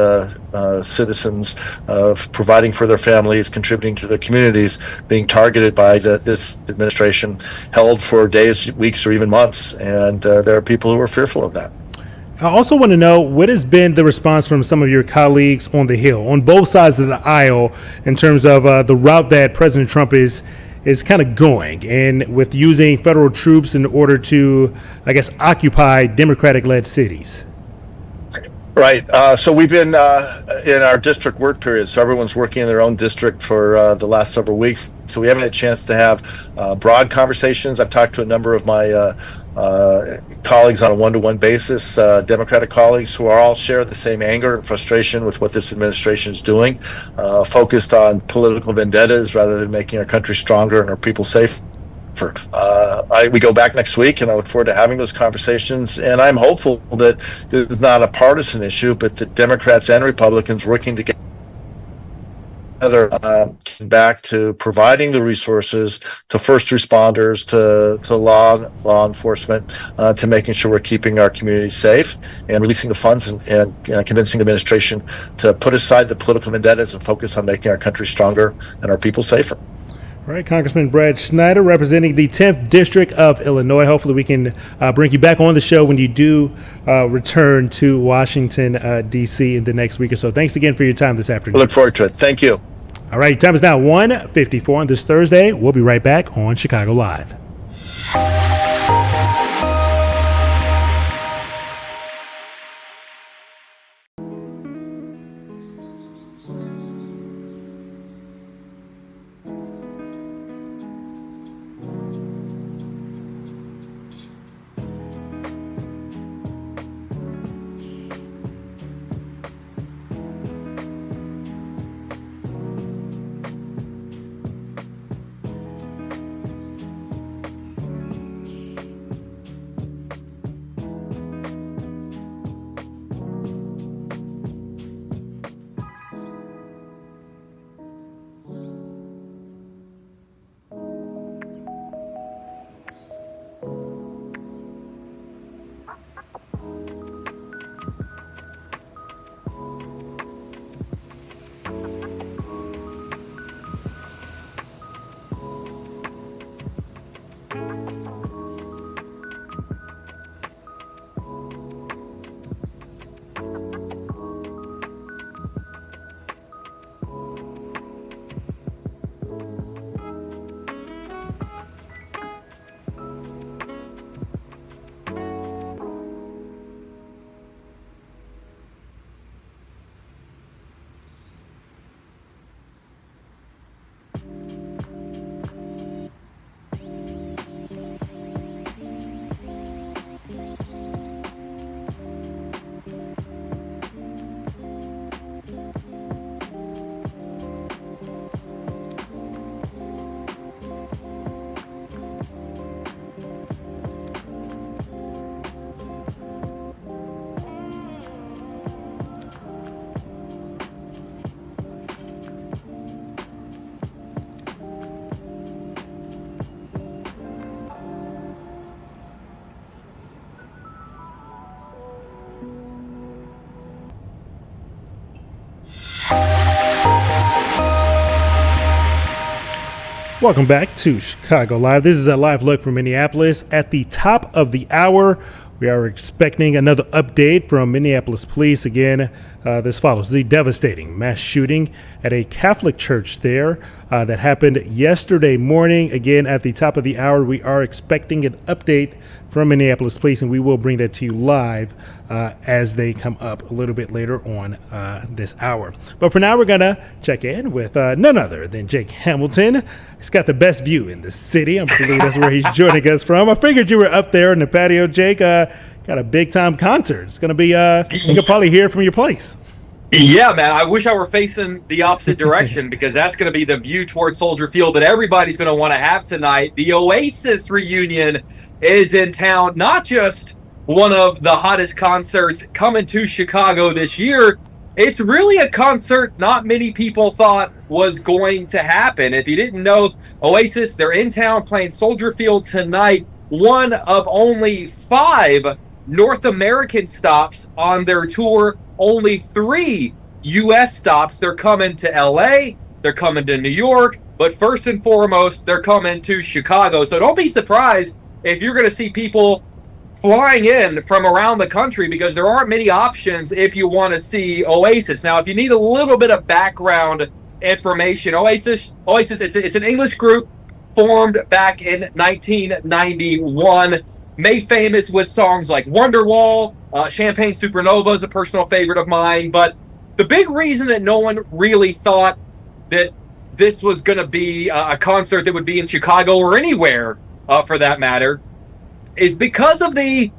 citizens, providing for their families, contributing to their communities, being targeted by this administration, held for days, weeks, or even months. And there are people who are fearful of that. I also want to know what has been the response from some of your colleagues on the Hill, on both sides of the aisle, in terms of the route that President Trump is kind of going, and with using federal troops in order to, I guess, occupy Democratic-led cities. Right. So we've been in our district work period. So everyone's working in their own district for the last several weeks. So we haven't had a chance to have broad conversations. I've talked to a number of my colleagues on a one-to-one basis, Democratic colleagues who all share the same anger and frustration with what this administration is doing, focused on political vendettas rather than making our country stronger and our people safer. We go back next week, and I look forward to having those conversations. And I'm hopeful that this is not a partisan issue, but that Democrats and Republicans working together back to providing the resources to first responders, to law enforcement, to making sure we're keeping our communities safe and releasing the funds and convincing the administration to put aside the political vendettas and focus on making our country stronger and our people safer. All right, Congressman Brad Schneider, representing the 10th District of Illinois. Hopefully we can bring you back on the show when you do return to Washington, D.C. in the next week or so. Thanks again for your time this afternoon. I look forward to it. Thank you. All right, time is now 1:54 on this Thursday. We'll be right back on Chicago Live. Welcome back to Chicago Live. This is a live look from Minneapolis. At the top of the hour, we are expecting another update from Minneapolis police. Again, this follows the devastating mass shooting at a Catholic church there that happened yesterday morning. Again, at the top of the hour, we are expecting an update from Minneapolis Police, and we will bring that to you live as they come up a little bit later on this hour. But for now, we're going to check in with none other than Jake Hamilton. He's got the best view in the city. I believe that's where he's joining us from. I figured you were up there in the patio, Jake. Got a big-time concert. It's going to be, you can probably hear from your place. Yeah, man. I wish I were facing the opposite direction because that's going to be the view towards Soldier Field that everybody's going to want to have tonight. The Oasis reunion is in town. Not just one of the hottest concerts coming to Chicago this year. It's really a concert not many people thought was going to happen. If you didn't know, Oasis, they're in town playing Soldier Field tonight. One of only 5 North American stops on their tour. Only 3 U.S. stops. They're coming to L.A., they're coming to New York, but first and foremost, they're coming to Chicago. So don't be surprised if you're going to see people flying in from around the country because there aren't many options if you want to see Oasis. Now, if you need a little bit of background information, Oasis, it's an English group formed back in 1991, made famous with songs like Wonderwall, Champagne Supernova is a personal favorite of mine. But the big reason that no one really thought that this was going to be a concert that would be in Chicago or anywhere for that matter is because of the,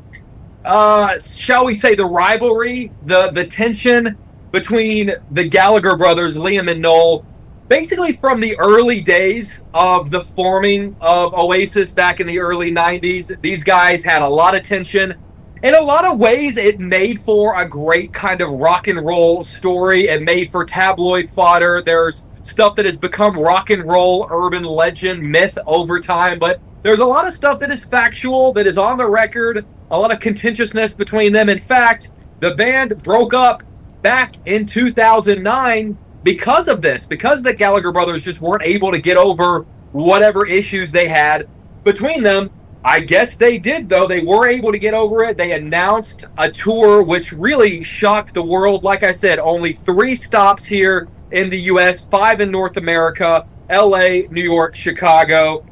shall we say, the rivalry, the tension between the Gallagher brothers, Liam and Noel, basically from the early days of the forming of Oasis back in the early 90s. These guys had a lot of tension. In a lot of ways, it made for a great kind of rock and roll story. It made for tabloid fodder. There's stuff that has become rock and roll, urban legend, myth over time. But there's a lot of stuff that is factual, that is on the record, a lot of contentiousness between them. In fact, the band broke up back in 2009 because of this, because the Gallagher brothers just weren't able to get over whatever issues they had between them. I guess they did, though. They were able to get over it. They announced a tour which really shocked the world. Like I said, only 3 stops here in the U.S., 5 in North America, L.A., New York, Chicago.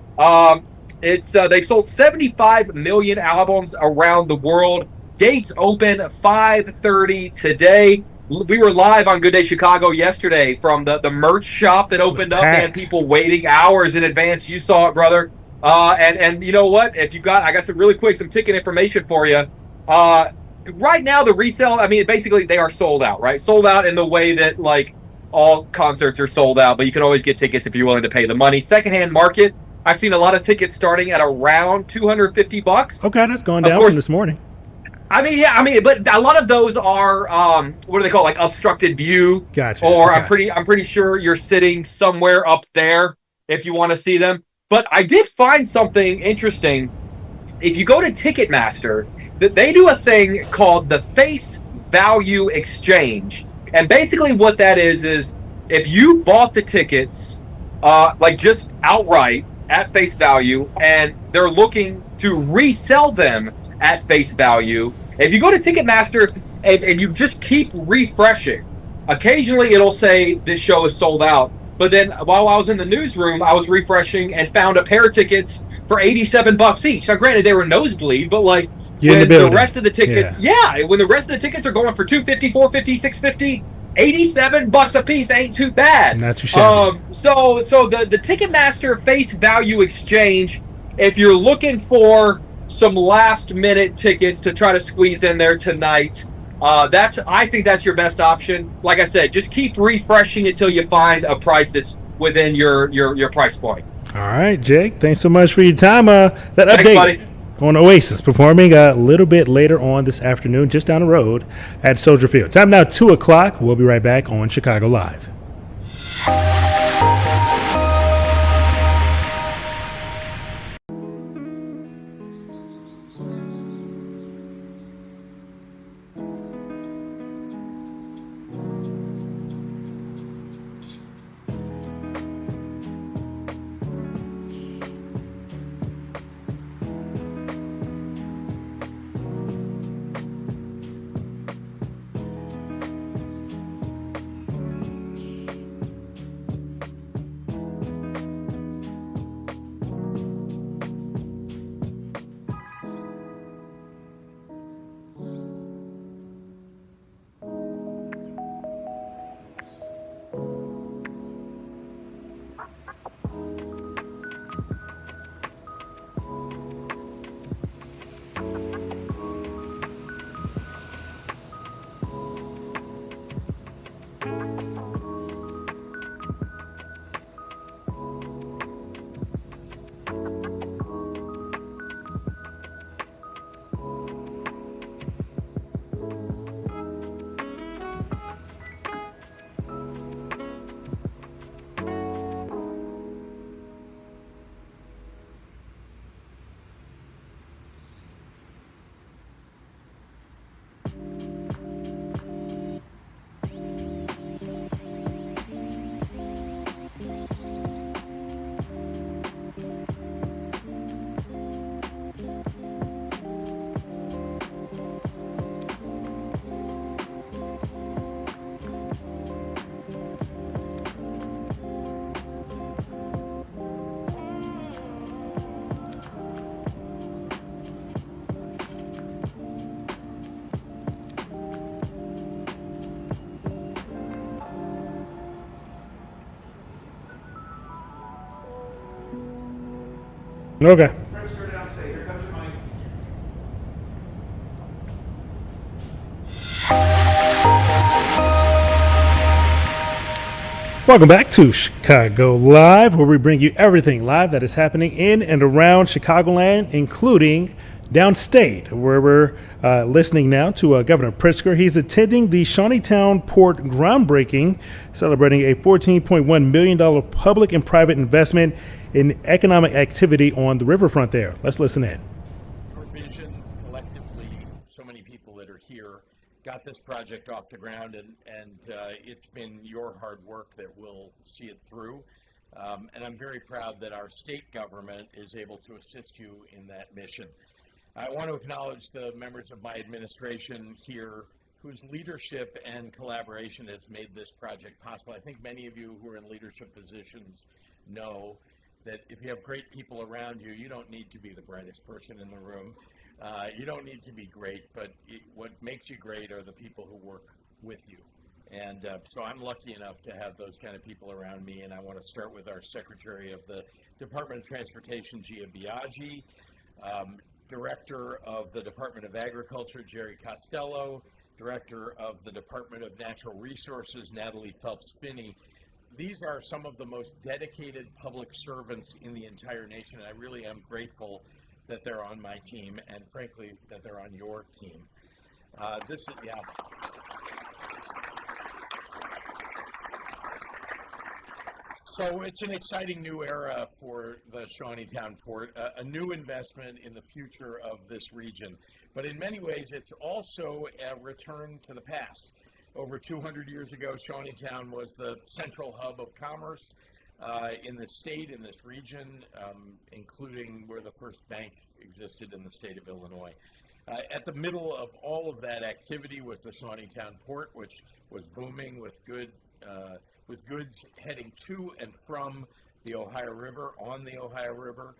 They've sold 75 million albums around the world. Gates open 5:30 today. We were live on Good Day Chicago yesterday from the merch shop that opened up. They had people waiting hours in advance. You saw it, brother. And you know what? If you got, I got some ticket information for you. Right now, the resale, I mean, basically they are sold out, right? Sold out in the way that like all concerts are sold out, but you can always get tickets if you're willing to pay the money. Secondhand market, I've seen a lot of tickets starting at around $250. Okay, that's going down from this morning. But a lot of those are what do they call, like obstructed view? Gotcha. Or okay. I'm pretty sure you're sitting somewhere up there if you want to see them. But I did find something interesting. If you go to Ticketmaster, that they do a thing called the face value exchange, and basically what that is if you bought the tickets like just outright at face value, and they're looking to resell them at face value. If you go to Ticketmaster and you just keep refreshing, occasionally it'll say this show is sold out. But then while I was in the newsroom, I was refreshing and found a pair of tickets for $87 each. Now, granted, they were nosebleed, but like when the rest of the tickets, when the rest of the tickets are going for $250, $450, $650, $87 a piece ain't too bad. Not too shabby. So the Ticketmaster face value exchange, if you're looking for some last minute tickets to try to squeeze in there tonight, I think that's your best option. Like I said, just keep refreshing until you find a price that's within your price point. All right, Jake, thanks so much for your time. That Thanks, update buddy. on Oasis performing a little bit later on this afternoon, just down the road at Soldier Field. Time now 2:00. We'll be right back on Chicago Live. Okay. Here comes your mic. Welcome back to Chicago Live, where we bring you everything live that is happening in and around Chicagoland, including downstate, where we're listening now to Governor Pritzker. He's attending the Shaunytown Port groundbreaking, celebrating a $14.1 million public and private investment in economic activity on the riverfront there. Let's listen in. Your vision, collectively, so many people that are here, got this project off the ground, and it's been your hard work that will see it through. And I'm very proud that our state government is able to assist you in that mission. I want to acknowledge the members of my administration here whose leadership and collaboration has made this project possible. I think many of you who are in leadership positions know that if you have great people around you, you don't need to be the brightest person in the room. You don't need to be great, but what makes you great are the people who work with you. And so I'm lucky enough to have those kind of people around me, and I want to start with our Secretary of the Department of Transportation, Gia Biaggi, Director of the Department of Agriculture, Jerry Costello, Director of the Department of Natural Resources, Natalie Phelps-Finney. These are some of the most dedicated public servants in the entire nation, and I really am grateful that they're on my team, and frankly, that they're on your team. So it's an exciting new era for the Shaunytown Port, a new investment in the future of this region. But in many ways, it's also a return to the past. Over 200 years ago, Shaunytown was the central hub of commerce in the state, in this region, including where the first bank existed in the state of Illinois. At the middle of all of that activity was the Shaunytown Port, which was booming with goods heading to and from the Ohio River, on the Ohio River.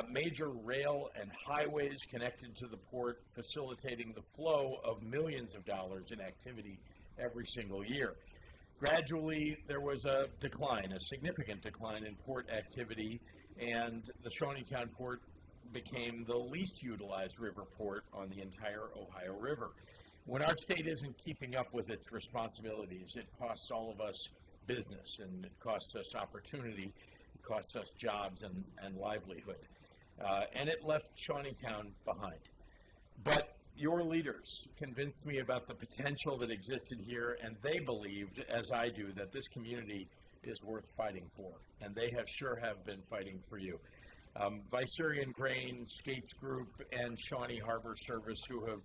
Major rail and highways connected to the port, facilitating the flow of millions of dollars in activity every single year. Gradually, there was a decline, a significant decline in port activity, and the Shaunytown Port became the least utilized river port on the entire Ohio River. When our state isn't keeping up with its responsibilities, it costs all of us business, and it costs us opportunity, it costs us jobs and livelihood. And it left Shaunytown behind. But your leaders convinced me about the potential that existed here, and they believed, as I do, that this community is worth fighting for, and they sure have been fighting for you. Vicerian Grain, Skates Group, and Shawnee Harbor Service, who have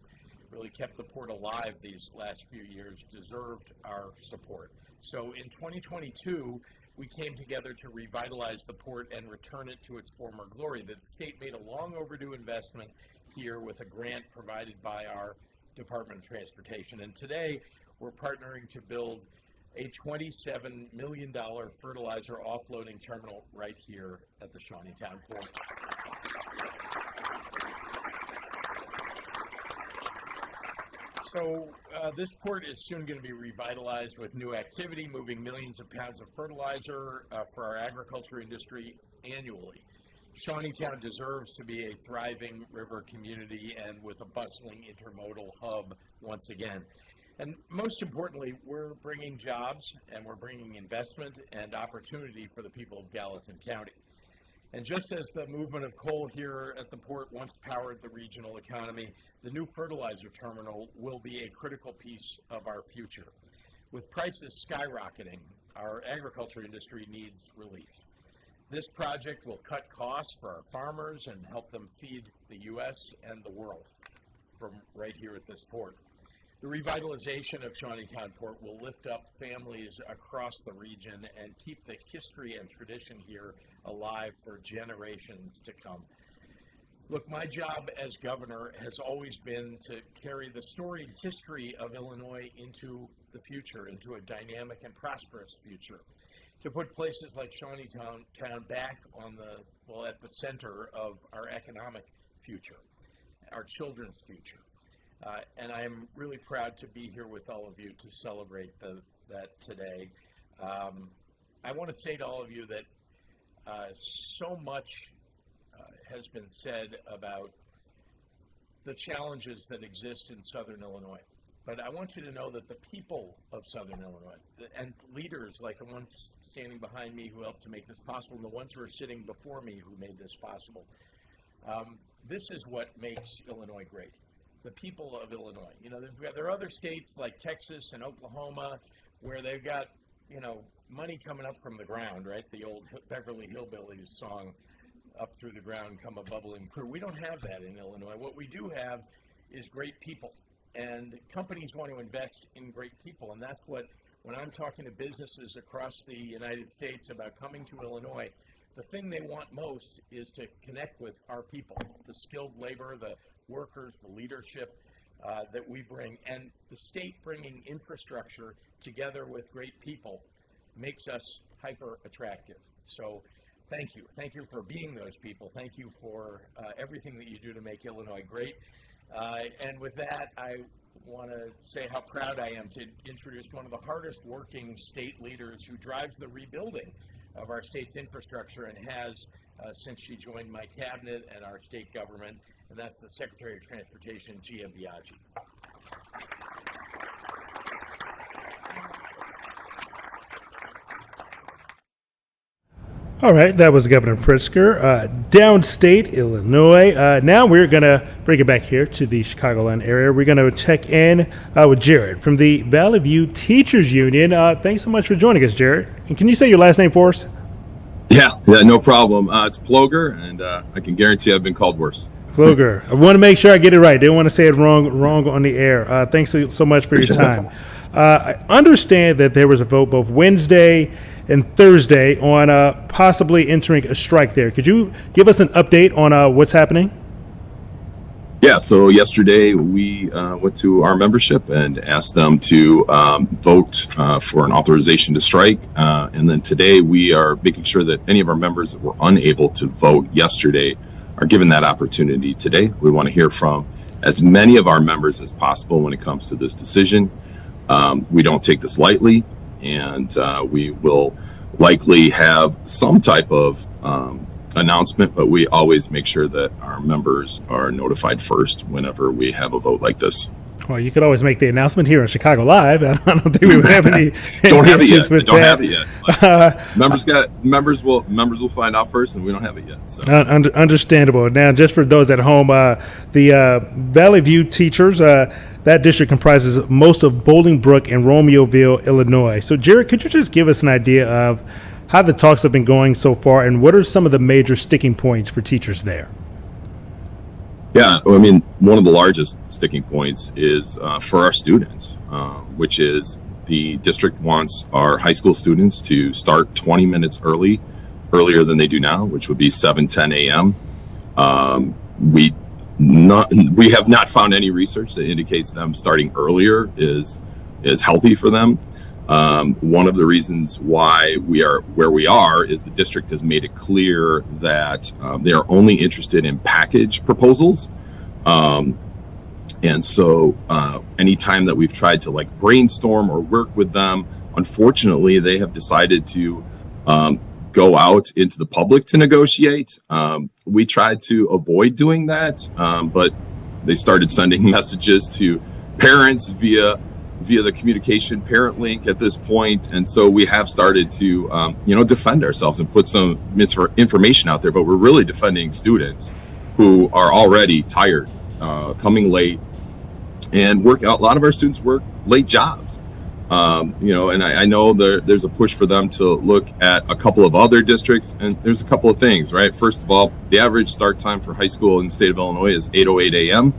really kept the port alive these last few years, deserved our support. So in 2022, we came together to revitalize the port and return it to its former glory. The state made a long overdue investment here with a grant provided by our Department of Transportation. And today, we're partnering to build a $27 million fertilizer offloading terminal right here at the Shaunytown Port. So this port is soon going to be revitalized with new activity, moving millions of pounds of fertilizer for our agriculture industry annually. Shaunytown deserves to be a thriving river community and with a bustling intermodal hub once again. And most importantly, we're bringing jobs and we're bringing investment and opportunity for the people of Gallatin County. And just as the movement of coal here at the port once powered the regional economy, the new fertilizer terminal will be a critical piece of our future. With prices skyrocketing, our agriculture industry needs relief. This project will cut costs for our farmers and help them feed the U.S. and the world from right here at this port. The revitalization of Shaunytown Port will lift up families across the region and keep the history and tradition here alive for generations to come. Look, my job as governor has always been to carry the storied history of Illinois into the future, into a dynamic and prosperous future, to put places like Shaunytown back on at the center of our economic future, our children's future. And I am really proud to be here with all of you to celebrate that today. I want to say to all of you that so much has been said about the challenges that exist in Southern Illinois. But I want you to know that the people of Southern Illinois and leaders like the ones standing behind me who helped to make this possible, and the ones who are sitting before me who made this possible, this is what makes Illinois great. The people of Illinois. You know, there are other states like Texas and Oklahoma where they've got, you know, money coming up from the ground, right? The old Beverly Hillbillies song, "Up through the ground come a bubbling crew." We don't have that in Illinois. What we do have is great people. And companies want to invest in great people. And that's what, when I'm talking to businesses across the United States about coming to Illinois, the thing they want most is to connect with our people, the skilled labor, the workers, the leadership that we bring. And the state bringing infrastructure together with great people makes us hyper attractive. So thank you. Thank you for being those people. Thank you for everything that you do to make Illinois great. And with that, I want to say how proud I am to introduce one of the hardest working state leaders who drives the rebuilding of our state's infrastructure and has since she joined my cabinet and our state government, and that's the Secretary of Transportation, Gia Biaggi. All right, that was Governor Pritzker, downstate Illinois. Now we're going to bring it back here to the Chicagoland area. We're going to check in with Jared from the Valley View Teachers Union. Thanks so much for joining us, Jared. And can you say your last name for us? Yeah, no problem. It's Ploger, and I can guarantee I've been called worse. Ploger. I want to make sure I get it right. Didn't want to say it wrong on the air. Thanks so much for your time. I understand that there was a vote both Wednesday and Thursday on possibly entering a strike there. Could you give us an update on what's happening? Yeah, so yesterday we went to our membership and asked them to vote for an authorization to strike. And then today we are making sure that any of our members that were unable to vote yesterday are given that opportunity today. We want to hear from as many of our members as possible when it comes to this decision. We don't take this lightly, and we will likely have some type of announcement, but we always make sure that our members are notified first whenever we have a vote like this. Well, you could always make the announcement here on Chicago Live. I don't think we would have any. Don't have it yet. Don't have it yet. Members will find out first, and we don't have it yet. So. Understandable. Now, just for those at home, the Valley View teachers, that district comprises most of Bolingbrook and Romeoville, Illinois. So, Jared, could you just give us an idea of how the talks have been going so far, and what are some of the major sticking points for teachers there? Yeah, I mean, one of the largest sticking points is for our students, which is the district wants our high school students to start 20 minutes earlier than they do now, which would be 7:10 a.m. We have not found any research that indicates them starting earlier is healthy for them. One of the reasons why we are where we are is the district has made it clear that they are only interested in package proposals. And so anytime that we've tried to like brainstorm or work with them, unfortunately, they have decided to go out into the public to negotiate. We tried to avoid doing that, but they started sending messages to parents via the communication parent link at this point. And so we have started to, defend ourselves and put some information out there, but we're really defending students who are already tired, coming late and a lot of our students work late jobs. And I know there's a push for them to look at a couple of other districts, and there's a couple of things, right? First of all, the average start time for high school in the state of Illinois is 8:08 a.m.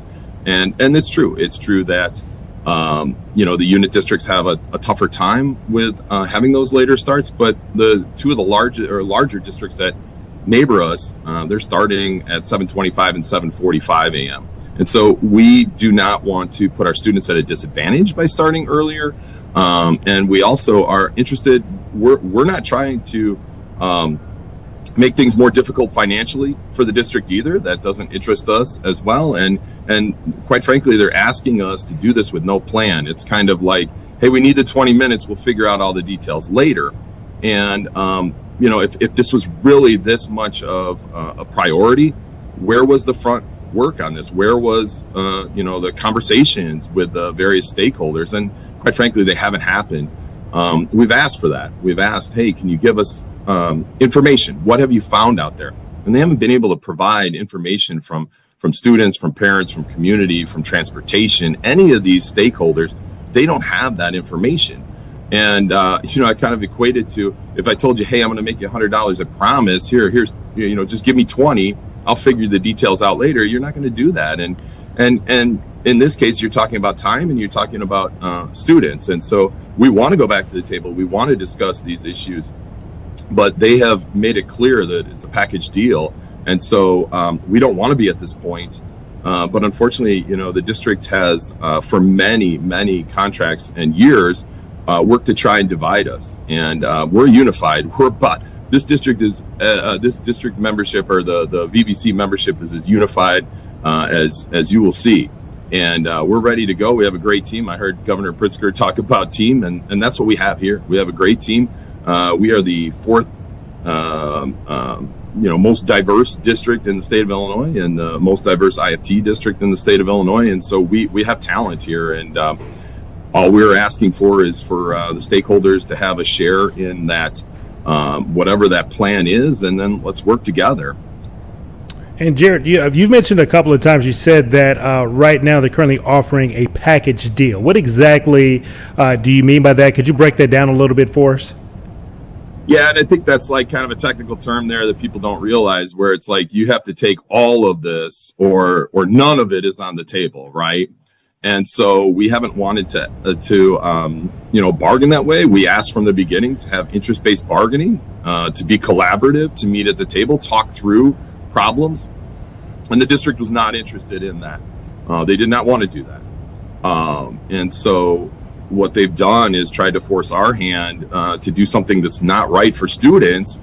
And it's true. It's true that the unit districts have a tougher time with having those later starts, but the two of the larger districts that neighbor us, they're starting at 7:25 and 7:45 a.m. And so we do not want to put our students at a disadvantage by starting earlier. And we also are interested, we're not trying to make things more difficult financially for the district either. That doesn't interest us as well. And quite frankly, they're asking us to do this with no plan. It's kind of like, hey, we need the 20 minutes. We'll figure out all the details later. And, if this was really this much of a priority, where was the front work on this? Where was, the conversations with the various stakeholders? And quite frankly, they haven't happened. We've asked for that. We've asked, hey, can you give us information? What have you found out there? And they haven't been able to provide information from students, from parents, from community, from transportation, any of these stakeholders. They don't have that information. And, I kind of equated to, if I told you, hey, I'm going to make you $100, I promise, here's, just give me 20, I'll figure the details out later. You're not going to do that. And in this case, you're talking about time and you're talking about students. And so we want to go back to the table. We want to discuss these issues, but they have made it clear that it's a package deal. And so we don't want to be at this point. But unfortunately, the district has, for many, many contracts and years, worked to try and divide us. And we're unified. This district is this district membership, or the VVC membership, is as unified as you will see. And we're ready to go. We have a great team. I heard Governor Pritzker talk about team, and that's what we have here. We have a great team. We are the fourth most diverse district in the state of Illinois, and the most diverse IFT district in the state of Illinois. And so we have talent here, and all we're asking for is for the stakeholders to have a share in that, whatever that plan is, and then let's work together. And Jared, you've mentioned a couple of times, you said that right now they're currently offering a package deal. What exactly do you mean by that? Could you break that down a little bit for us? Yeah, and I think that's like kind of a technical term there that people don't realize, where it's like you have to take all of this or none of it is on the table, right? And so we haven't wanted to bargain that way. We asked from the beginning to have interest-based bargaining, to be collaborative, to meet at the table, talk through problems, and the district was not interested in that. They did not want to do that. And so what they've done is tried to force our hand to do something that's not right for students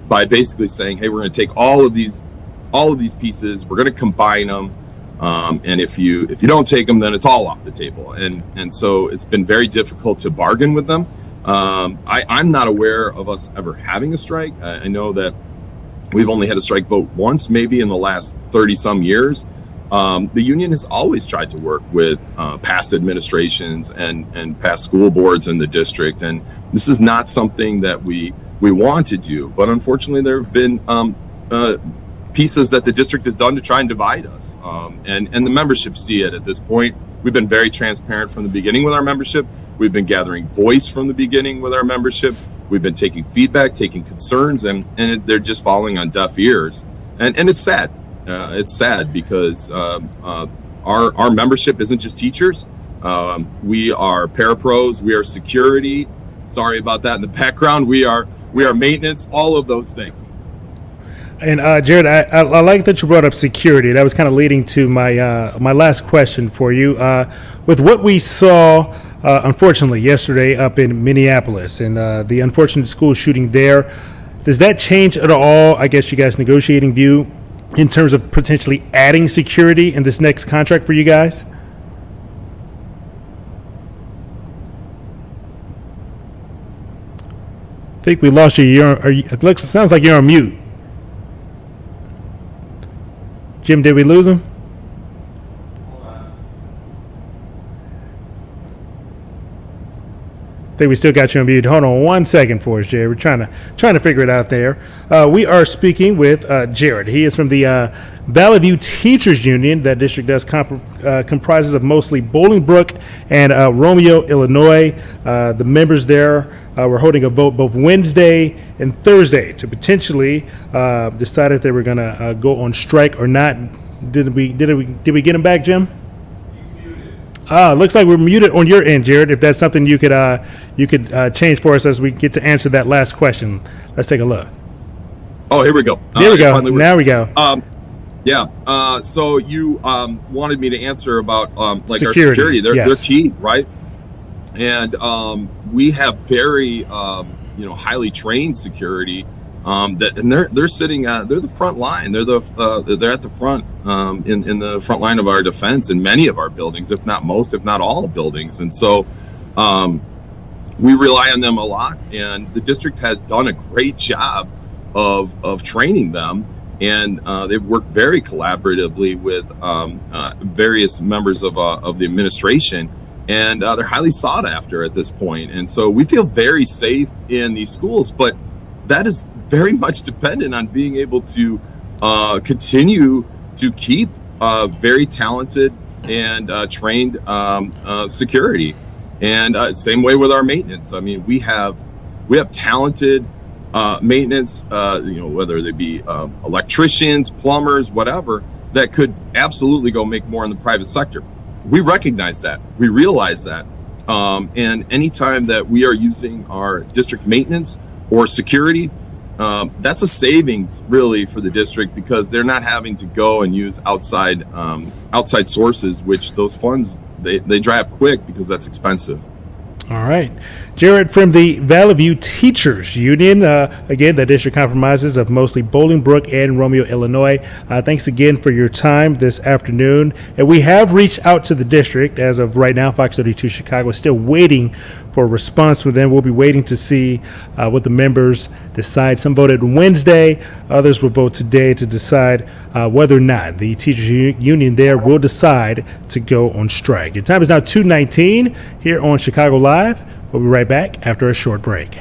by basically saying, hey, we're going to take all of these pieces, we're going to combine them, and if you don't take them, then it's all off the table. And so it's been very difficult to bargain with them. I'm not aware of us ever having a strike. I know that we've only had a strike vote once, maybe in the last 30 some years. The union has always tried to work with past administrations and past school boards in the district, and this is not something that we want to do. But unfortunately, there have been pieces that the district has done to try and divide us, and the membership see it at this point. We've been very transparent from the beginning with our membership. We've been gathering voice from the beginning with our membership. We've been taking feedback, taking concerns, and they're just falling on deaf ears, and it's sad. It's sad because our membership isn't just teachers. We are parapros. We are security. Sorry about that in the background. We are maintenance. All of those things. And Jared, I like that you brought up security. That was kind of leading to my last question for you. With what we saw, unfortunately, yesterday up in Minneapolis and the unfortunate school shooting there, does that change at all, I guess, you guys' negotiating view in terms of potentially adding security in this next contract for you guys? I think we lost you. It sounds like you're on mute. Jim, did we lose him? I think we still got you on mute. Hold on 1 second for us, Jared. We're trying to figure it out there. We are speaking with Jared. He is from the Valley View Teachers Union. That district does comprises of mostly Bolingbrook and Romeo, Illinois. The members there were holding a vote both Wednesday and Thursday to potentially decide if they were going to go on strike or not. Did we get him back, Jim? Looks like we're muted on your end, Jared. If that's something you could change for us as we get to answer that last question. Let's take a look. Oh, here we go. There we go. Now we go. So you wanted me to answer about security. Our security. They're key, right? And we have very highly trained security. They're sitting they're the front line. They're at the front in the front line of our defense in many of our buildings, if not most, if not all buildings. And so we rely on them a lot, and the district has done a great job of training them and they've worked very collaboratively with various members of the administration, and they're highly sought after at this point. And so we feel very safe in these schools, but that is very much dependent on being able to continue to keep very talented and trained security. And same way with our maintenance. I mean, we have talented maintenance, whether they be electricians, plumbers, whatever, that could absolutely go make more in the private sector. We recognize that. We realize that. And anytime that we are using our district maintenance or security, that's a savings really for the district, because they're not having to go and use outside sources, which those funds, they dry up quick because that's expensive. All right. Jared, from the Valley View Teachers Union, again, the district compromises of mostly Bolingbrook and Romeo, Illinois. Thanks again for your time this afternoon. And we have reached out to the district. As of right now, Fox 32 Chicago is still waiting for a response from them. We'll be waiting to see what the members decide. Some voted Wednesday. Others will vote today to decide whether or not the Teachers Union there will decide to go on strike. Your time is now 2:19 here on Chicago Live. We'll be right back after a short break.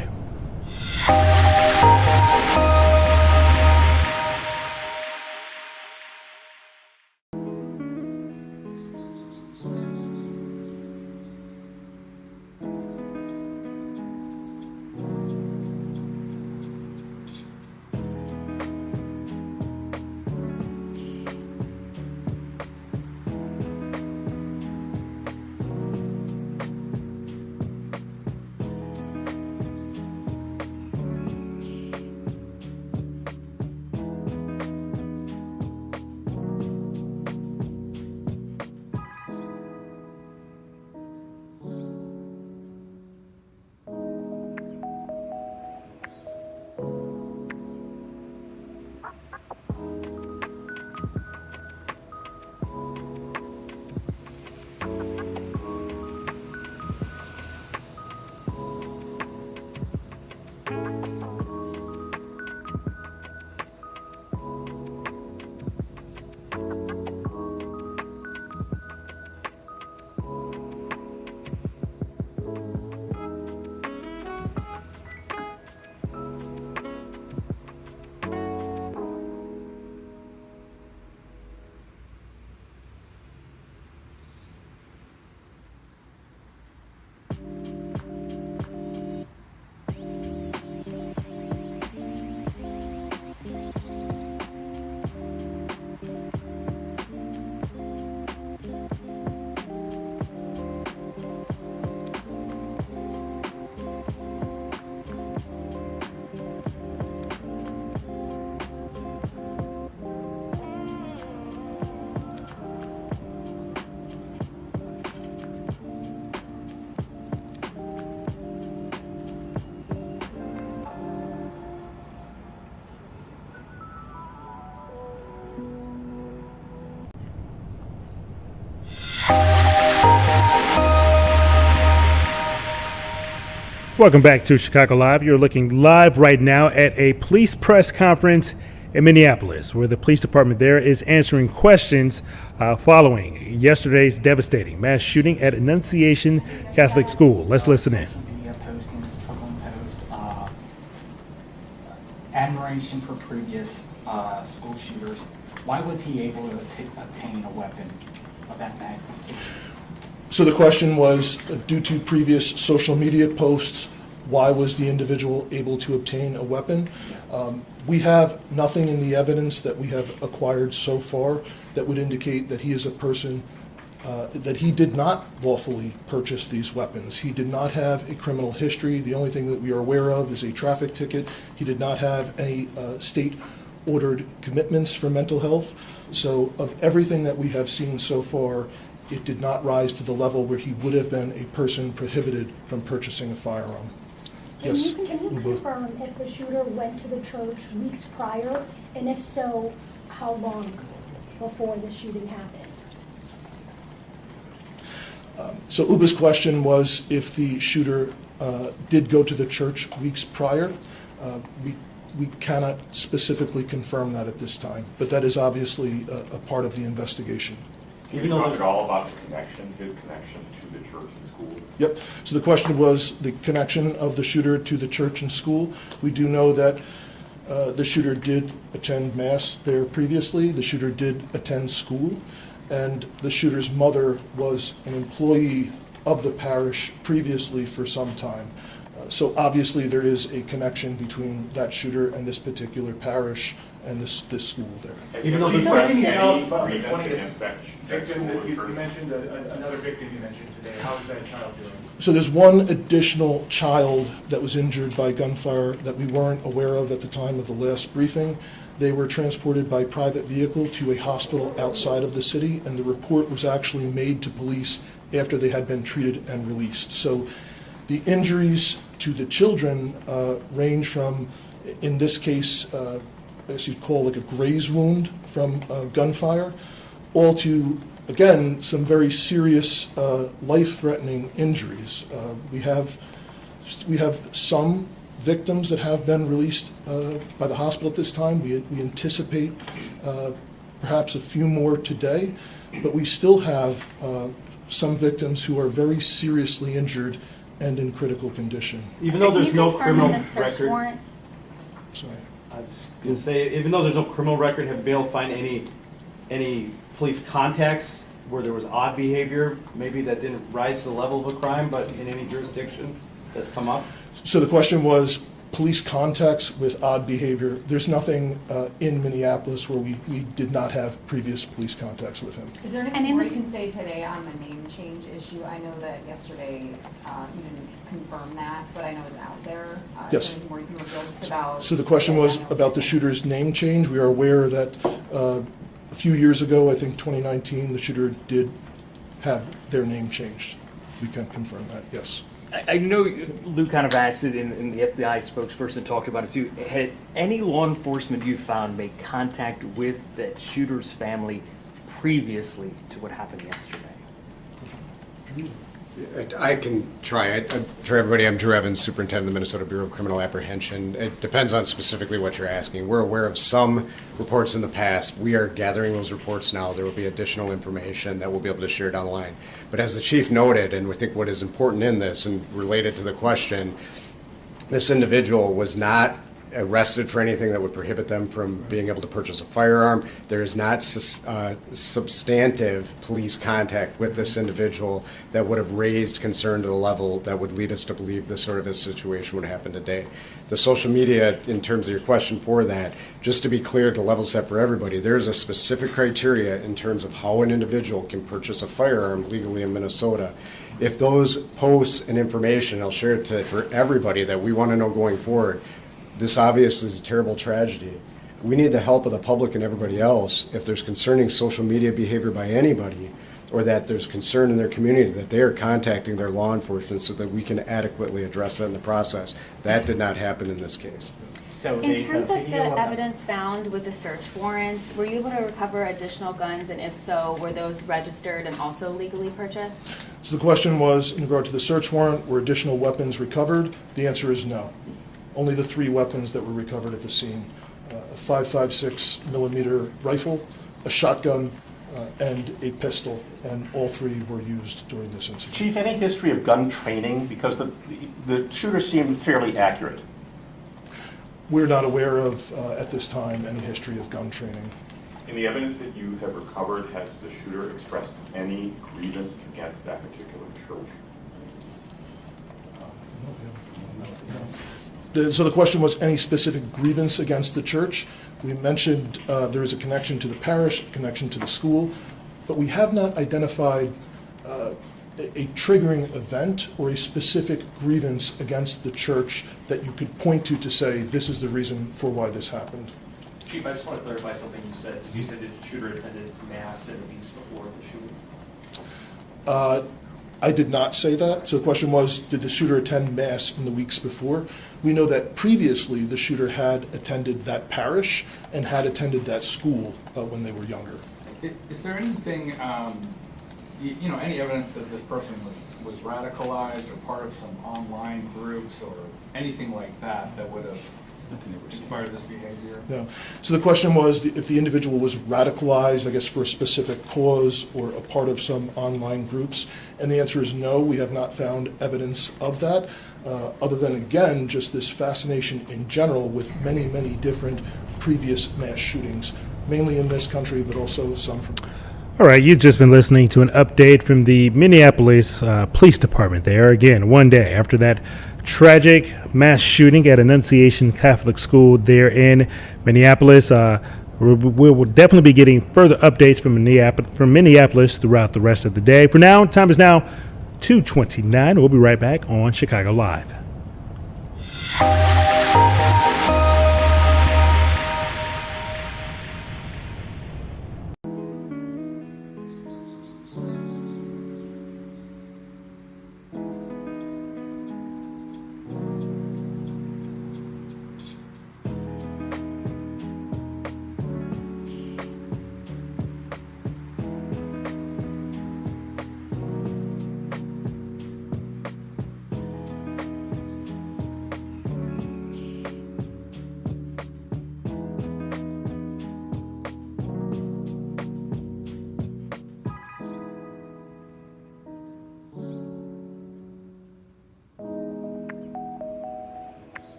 Welcome back to Chicago Live. You're looking live right now at a police press conference in Minneapolis, where the police department there is answering questions following yesterday's devastating mass shooting at Annunciation Catholic School. Let's listen in. Admiration for previous school shooters. Why was he able to obtain a weapon of that magnitude? So the question was, due to previous social media posts, why was the individual able to obtain a weapon? We have nothing in the evidence that we have acquired so far that would indicate that he is a person that he did not lawfully purchase these weapons. He did not have a criminal history. The only thing that we are aware of is a traffic ticket. He did not have any state-ordered commitments for mental health. So of everything that we have seen so far, it did not rise to the level where he would have been a person prohibited from purchasing a firearm. Yes, Can you confirm if the shooter went to the church weeks prior, and if so, how long before the shooting happened? So Uba's question was if the shooter did go to the church weeks prior. we cannot specifically confirm that at this time, but that is obviously a part of the investigation. Can you talk at all about the connection, his connection to the church and school? Yep. So the question was the connection of the shooter to the church and school. We do know that the shooter did attend Mass there previously. The shooter did attend school. And the shooter's mother was an employee of the parish previously for some time. So obviously there is a connection between that shooter and this particular parish and this school there. Even though what can you tell us about the 20th victim that you mentioned, another victim you mentioned today? How is that child doing? So there's one additional child that was injured by gunfire that we weren't aware of at the time of the last briefing. They were transported by private vehicle to a hospital outside of the city, and the report was actually made to police after they had been treated and released. So the injuries to the children range from, in this case, as you'd call like a graze wound from gunfire, all to, again, some very serious life-threatening injuries. We have some victims that have been released by the hospital at this time. We anticipate perhaps a few more today, but we still have some victims who are very seriously injured and in critical condition. Even though there's no criminal record. record. Sorry. I was going to say, even though there's no criminal record, have you been able to find any police contacts where there was odd behavior, maybe that didn't rise to the level of a crime, but in any jurisdiction that's come up? So the question was police contacts with odd behavior. There's nothing in Minneapolis where we did not have previous police contacts with him. Is there anything more you can say today on the name change issue? I know that yesterday you didn't confirm that, but I know it's out there. Yes. Is there anything more you can reveal just about? So the question was about the shooter's name change. We are aware that a few years ago, I think 2019, the shooter did have their name changed. We can confirm that, yes. I know Lou kind of asked it, and the FBI spokesperson talked about it too. Had any law enforcement you found made contact with that shooter's family previously to what happened yesterday? I can try. For everybody, I'm Drew Evans, Superintendent of the Minnesota Bureau of Criminal Apprehension. It depends on specifically what you're asking. We're aware of some reports in the past. We are gathering those reports now. There will be additional information that we'll be able to share down the line. But as the chief noted, and we think what is important in this and related to the question, this individual was not arrested for anything that would prohibit them from being able to purchase a firearm. There is not substantive police contact with this individual that would have raised concern to the level that would lead us to believe this sort of a situation would happen today. The social media, in terms of your question for that, just to be clear, to level set for everybody, there's a specific criteria in terms of how an individual can purchase a firearm legally in Minnesota. If those posts and information, I'll share it for everybody that we want to know going forward, this obviously is a terrible tragedy. We need the help of the public and everybody else. If there's concerning social media behavior by anybody, or that there's concern in their community, that they are contacting their law enforcement so that we can adequately address that in the process. That did not happen in this case. So in terms of the evidence found with the search warrants, were you able to recover additional guns, and if so, were those registered and also legally purchased? So the question was, in regard to the search warrant, were additional weapons recovered? The answer is no. Only the 3 weapons that were recovered at the scene: a .556 millimeter rifle, a shotgun, and a pistol, and all 3 were used during this incident. Chief, any history of gun training? Because the shooter seemed fairly accurate. We're not aware of, at this time, any history of gun training. In the evidence that you have recovered, has the shooter expressed any grievance against that particular church? So the question was any specific grievance against the church. We mentioned there is a connection to the parish, a connection to the school, but we have not identified a triggering event or a specific grievance against the church that you could point to say this is the reason for why this happened. Chief, I just want to clarify something you said. You said that the shooter attended Mass in the weeks before the shooting. I did not say that. So the question was, did the shooter attend Mass in the weeks before? We know that previously the shooter had attended that parish and had attended that school when they were younger. Is there anything, any evidence that this person was radicalized or part of some online groups or anything like that that would have inspired this behavior? No. So the question was if the individual was radicalized, I guess, for a specific cause or a part of some online groups. And the answer is no, we have not found evidence of that, other than, again, just this fascination in general with many, many different previous mass shootings, mainly in this country, but also some from... All right, you've just been listening to an update from the Minneapolis Police Department there. Again, one day after that tragic mass shooting at Annunciation Catholic School there in Minneapolis. We will definitely be getting further updates from Minneapolis throughout the rest of the day. For now, time is now 2:29. We'll be right back on Chicago Live.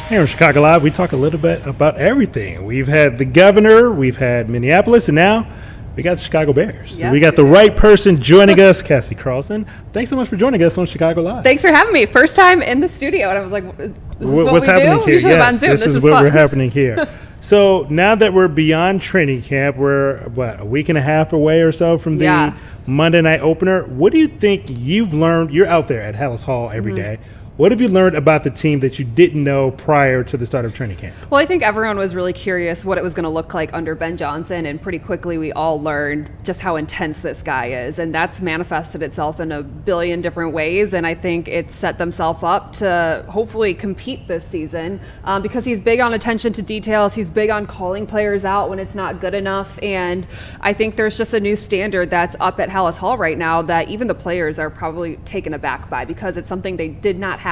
Here in Chicago Live, we talk a little bit about everything. We've had the governor, we've had Minneapolis, and now we got the Chicago Bears. Yes, we got the right person joining us, Cassie Carlson. Thanks so much for joining us on Chicago Live. Thanks for having me. First time in the studio, and I was like, "This is What's what we happening do? here? Usually I'm on Yes, Zoom. this is what we're happening here. So now that we're beyond training camp, we're a week and a half away or so from the Monday night opener. What do you think you've learned? You're out there at Hallis Hall every day. What have you learned about the team that you didn't know prior to the start of training camp? Well, I think everyone was really curious what it was going to look like under Ben Johnson, and pretty quickly we all learned just how intense this guy is, and that's manifested itself in a billion different ways, and I think it's set themselves up to hopefully compete this season because he's big on attention to details, he's big on calling players out when it's not good enough, and I think there's just a new standard that's up at Hallis Hall right now that even the players are probably taken aback by because it's something they did not have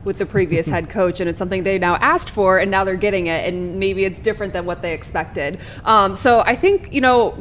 with the previous head coach, and it's something they now asked for, and now they're getting it, and maybe it's different than what they expected. So I think,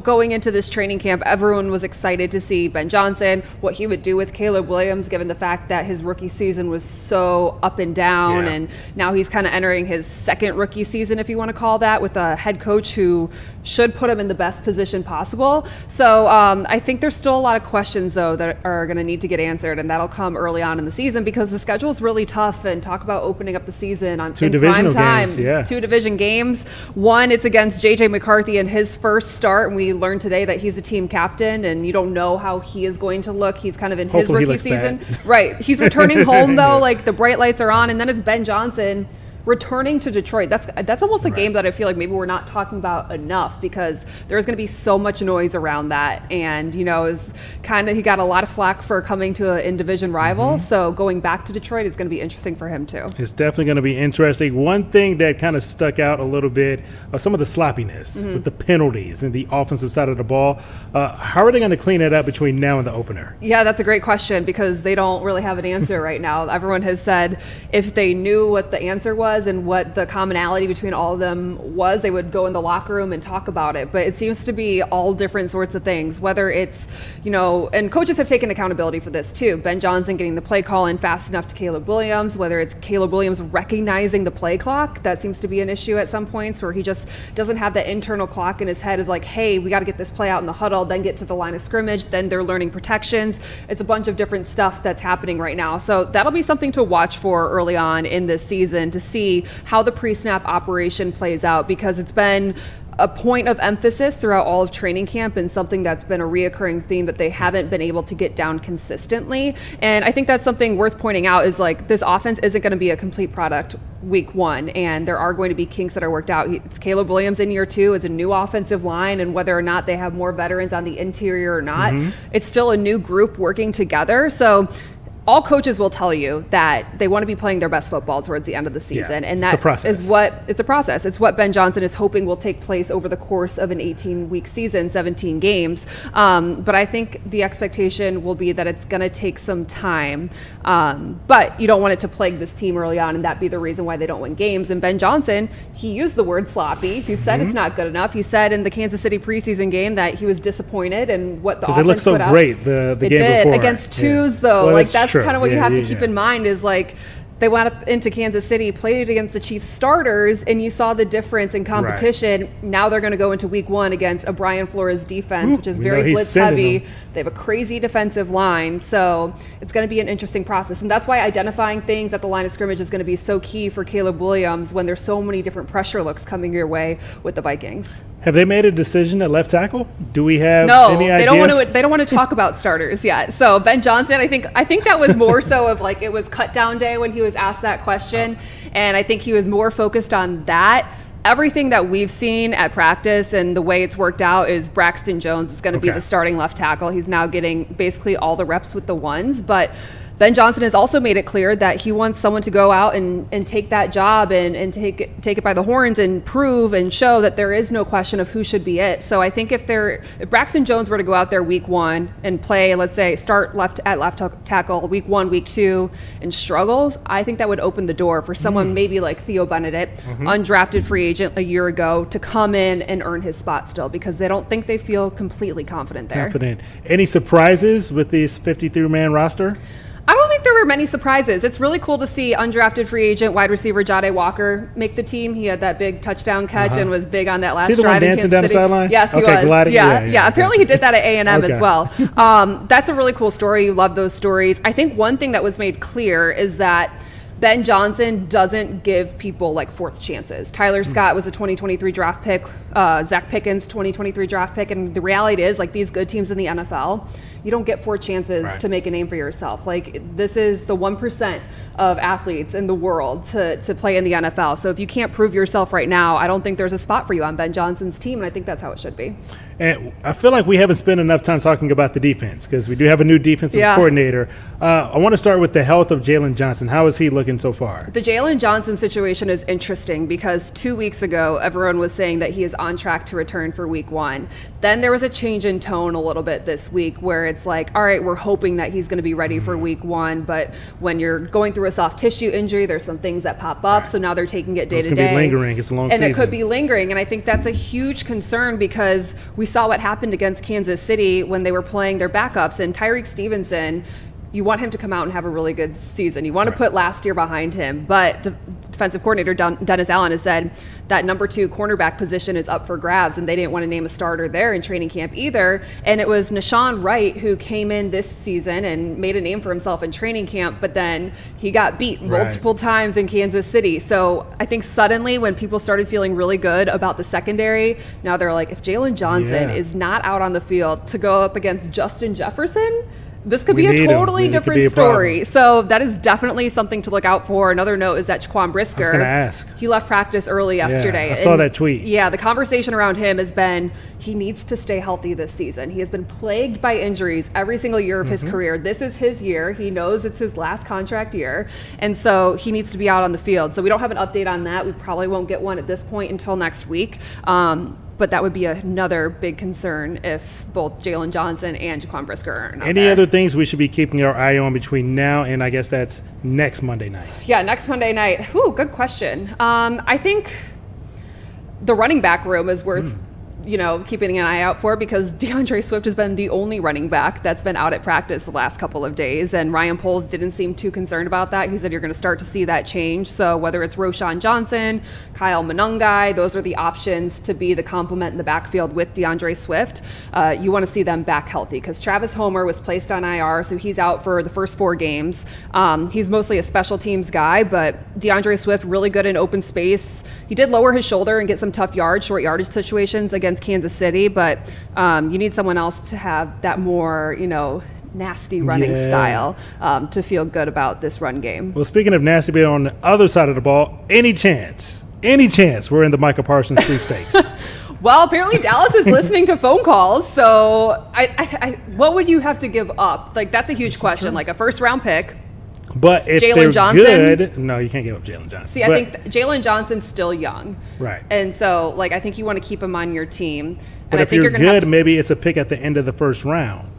going into this training camp, everyone was excited to see Ben Johnson, what he would do with Caleb Williams, given the fact that his rookie season was so up and down, and now he's kind of entering his second rookie season, if you want to call that, with a head coach who should put him in the best position possible. So I think there's still a lot of questions, though, that are going to need to get answered, and that'll come early on in the season because the schedule is really tough. And talk about opening up the season in prime time. Games, 2 division games. One, it's against JJ McCarthy in his first start, and we learned today that he's the team captain, and you don't know how he is going to look. He's kind of in his rookie season. Right. He's returning home, though. Like, the bright lights are on, and then it's Ben Johnson returning to Detroit. That's almost a game that I feel like maybe we're not talking about enough, because there's going to be so much noise around that. And, he got a lot of flack for coming to an in-division rival. So going back to Detroit is going to be interesting for him too. It's definitely going to be interesting. One thing that kind of stuck out a little bit, some of the sloppiness with the penalties and the offensive side of the ball. How are they going to clean it up between now and the opener? Yeah, that's a great question, because they don't really have an answer right now. Everyone has said if they knew what the answer was and what the commonality between all of them was, they would go in the locker room and talk about it. But it seems to be all different sorts of things, whether it's, and coaches have taken accountability for this too. Ben Johnson getting the play call in fast enough to Caleb Williams, whether it's Caleb Williams recognizing the play clock. That seems to be an issue at some points, where he just doesn't have that internal clock in his head of like, hey, we got to get this play out in the huddle, then get to the line of scrimmage, then they're learning protections. It's a bunch of different stuff that's happening right now. So that'll be something to watch for early on in this season, to see how the pre-snap operation plays out, because it's been a point of emphasis throughout all of training camp and something that's been a reoccurring theme that they haven't been able to get down consistently. And I think that's something worth pointing out, is like, this offense isn't going to be a complete product week one, and there are going to be kinks that are worked out. It's Caleb Williams in year two. It's a new offensive line, and whether or not they have more veterans on the interior or not, it's still a new group working together. So all coaches will tell you that they want to be playing their best football towards the end of the season. And that is it's a process. It's what Ben Johnson is hoping will take place over the course of an 18-week season, 17 games. But I think the expectation will be that it's going to take some time. But you don't want it to plague this team early on and that be the reason why they don't win games. And Ben Johnson, he used the word sloppy. He said it's not good enough. He said in the Kansas City preseason game that he was disappointed in what the offense it looked so put out. great the game before. Against twos, though. Well, like that's true. kind of what you have to keep in mind, is like, they went up into Kansas City, played against the Chiefs starters, and you saw the difference in competition. Right. Now they're going to go into week one against a Brian Flores defense, which is very blitz heavy. They have a crazy defensive line. So it's going to be an interesting process. And that's why identifying things at the line of scrimmage is going to be so key for Caleb Williams when there's so many different pressure looks coming your way with the Vikings. Have they made a decision at left tackle? Do we have any idea? They don't want to talk about starters yet. So Ben Johnson, I think that was more so of like, it was cut down day when he was asked that question, and I think he was more focused on that. Everything that we've seen at practice and the way it's worked out is Braxton Jones is going to be the starting left tackle. He's now getting basically all the reps with the ones, but Ben Johnson has also made it clear that he wants someone to go out and take that job and take it by the horns and prove and show that there is no question of who should be it. So I think if Braxton Jones were to go out there week one and play, let's say, start left tackle week one, week two, and struggles, I think that would open the door for someone maybe like Theo Benedict, undrafted free agent a year ago, to come in and earn his spot still, because they don't think they feel completely confident there. Any surprises with this 53-man roster? I don't think there were many surprises. It's really cool to see undrafted free agent wide receiver Jahdae Walker make the team. He had that big touchdown catch and was big on that last drive in Kansas City. Dancing down the sideline? Yes, he was. Gliding? Yeah. Apparently he did that at A&M as well. That's a really cool story. You love those stories. I think one thing that was made clear is that Ben Johnson doesn't give people like fourth chances. Tyler Scott was a 2023 draft pick, Zach Pickens 2023 draft pick, and the reality is, like, these good teams in the NFL, you don't get four chances to make a name for yourself. Like, this is the 1% of athletes in the world to play in the NFL. So if you can't prove yourself right now, I don't think there's a spot for you on Ben Johnson's team, and I think that's how it should be. And I feel like we haven't spent enough time talking about the defense, because we do have a new defensive coordinator. I want to start with the health of Jalen Johnson. How is he looking so far? The Jalen Johnson situation is interesting, because 2 weeks ago, everyone was saying that he is on track to return for week one. Then there was a change in tone a little bit this week, where it's like, all right, we're hoping that he's going to be ready for week one, but when you're going through a soft tissue injury, there's some things that pop up, so now they're taking it day to day. It's going to be lingering. It's a long season. And it could be lingering, and I think that's a huge concern, because we saw what happened against Kansas City when they were playing their backups, and Tyreek Stevenson, you want him to come out and have a really good season. You want to put last year behind him, but defensive coordinator Dennis Allen has said that number 2 cornerback position is up for grabs, and they didn't want to name a starter there in training camp either. And it was Nashawn Wright who came in this season and made a name for himself in training camp, but then he got beat multiple times in Kansas City. So I think suddenly when people started feeling really good about the secondary, now they're like, if Jalen Johnson is not out on the field to go up against Justin Jefferson, This could be a totally different story. So that is definitely something to look out for. Another note is that Jaquan Brisker. I was going to ask. He left practice early yesterday. Yeah, I saw that tweet. Yeah, the conversation around him has been he needs to stay healthy this season. He has been plagued by injuries every single year of his career. This is his year. He knows it's his last contract year. And so he needs to be out on the field. So we don't have an update on that. We probably won't get one at this point until next week. But that would be another big concern if both Jalen Johnson and Jaquan Brisker are not Any there. other things we should be keeping our eye on between now and I guess that's next Monday night? Yeah, next Monday night. Ooh, good question. I think the running back room is worth keeping an eye out for because DeAndre Swift has been the only running back that's been out at practice the last couple of days, and Ryan Poles didn't seem too concerned about that. He said you're going to start to see that change. So whether it's Roshan Johnson, Kyle Monungai, those are the options to be the complement in the backfield with DeAndre Swift. You want to see them back healthy because Travis Homer was placed on IR, so he's out for the first 4 games. He's mostly a special teams guy, but DeAndre Swift really good in open space. He did lower his shoulder and get some tough short yardage situations against Kansas City, but you need someone else to have that more, nasty running style to feel good about this run game. Well, speaking of nasty, being on the other side of the ball, any chance we're in the Micah Parsons sweepstakes? Well, apparently Dallas is listening to phone calls, so I what would you have to give up? Like, that's a huge question, like a first-round pick. But if Jalen they're Johnson, good, no, you can't give up Jalen Johnson. See, I think Jalen Johnson's still young. Right. And so, I think you want to keep him on your team. But and if you're good, maybe it's a pick at the end of the first round.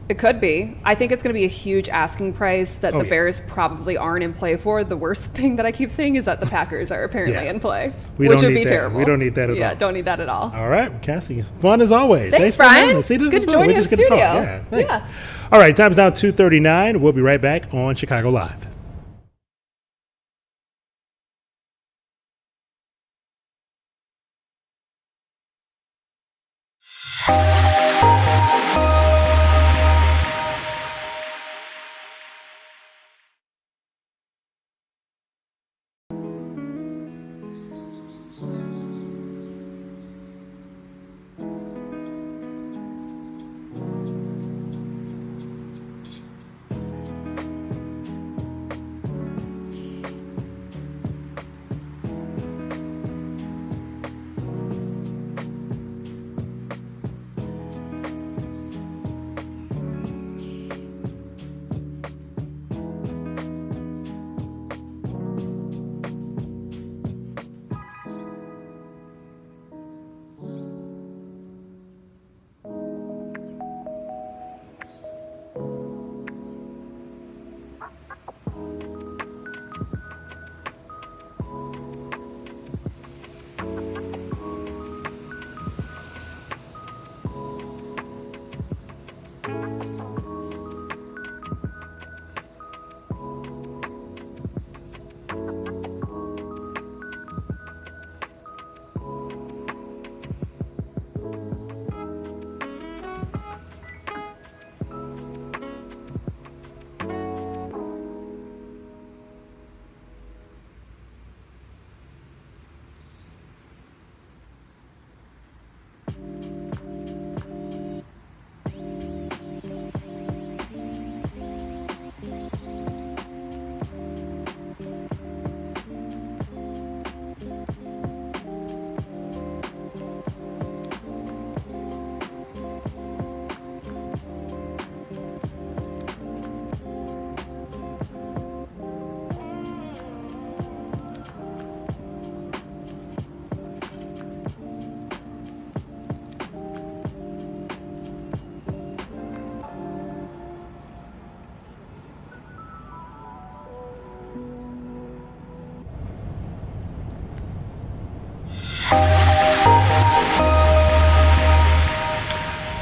It could be. I think it's going to be a huge asking price that the Bears probably aren't in play for. The worst thing that I keep saying is that the Packers are apparently in play, which would be terrible. We don't need that at all. Yeah, don't need that at all. All right, Cassie, fun as always. Thanks for Brian. us. See, this good is to fun. join We you in just the get to studio. talk. Yeah, thanks. All right, time's now 2:39. We'll be right back on Chicago Live.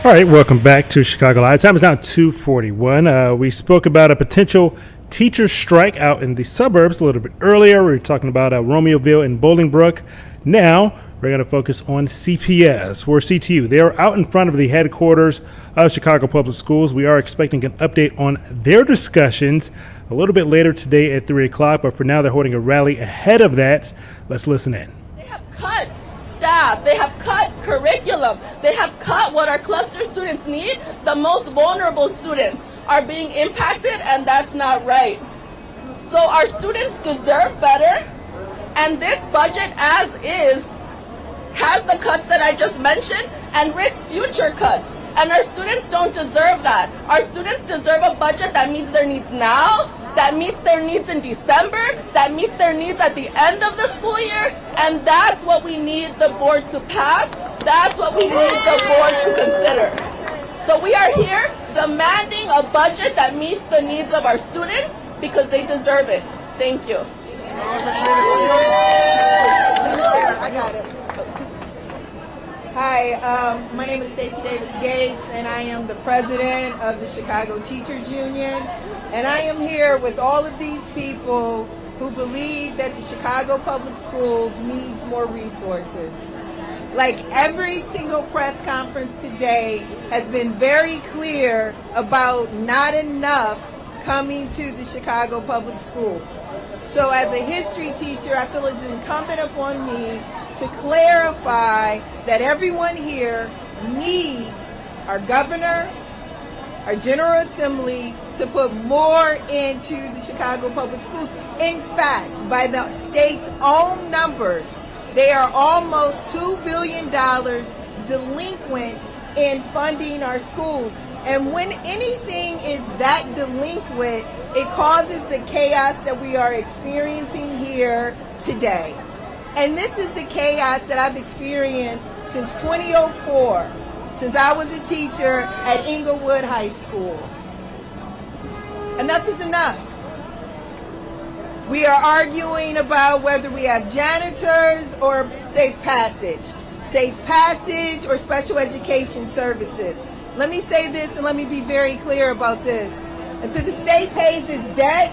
All right, welcome back to Chicago Live. Time is now 2:41. We spoke about a potential teacher strike out in the suburbs a little bit earlier. We were talking about Romeoville and Bolingbrook. Now we're going to focus on CPS or CTU. They are out in front of the headquarters of Chicago Public Schools. We are expecting an update on their discussions a little bit later today at 3 o'clock, but for now they're holding a rally ahead of that. Let's listen in. They have cut staff. They have cut curriculum. They have cut what our cluster students need, the most vulnerable students. are being impacted, and that's not right. So our students deserve better, and this budget as is has the cuts that I just mentioned and risks future cuts. And our students don't deserve that. Our students deserve a budget that meets their needs now, that meets their needs in December, that meets their needs at the end of the school year, and that's what we need the board to pass. That's what we need the board to consider. So we are here demanding a budget that meets the needs of our students because they deserve it. Thank you. I got it. Hi, my name is Stacey Davis Gates, and I am the president of the Chicago Teachers Union. And I am here with all of these people who believe that the Chicago Public Schools needs more resources. Like every single press conference today has been very clear about not enough coming to the Chicago Public Schools. So as a history teacher, I feel it's incumbent upon me to clarify that everyone here needs our governor, our General Assembly to put more into the Chicago Public Schools. In fact, by the state's own numbers, they are almost $2 billion delinquent in funding our schools. And when anything is that delinquent, it causes the chaos that we are experiencing here today. And this is the chaos that I've experienced since 2004, since I was a teacher at Inglewood High School. Enough is enough. We are arguing about whether we have janitors or safe passage or special education services. Let me say this and let me be very clear about this. Until the state pays its debt,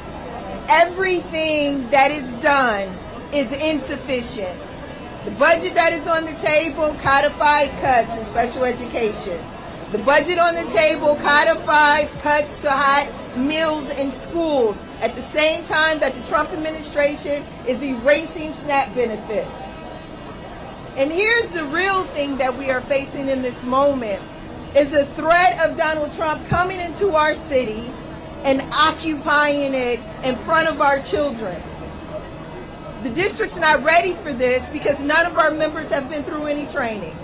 everything that is done is insufficient. The budget that is on the table codifies cuts in special education. The budget on the table codifies cuts to hot meals in schools at the same time that the Trump administration is erasing SNAP benefits. And here's the real thing that we are facing in this moment is a threat of Donald Trump coming into our city and occupying it in front of our children. The district's not ready for this because none of our members have been through any training.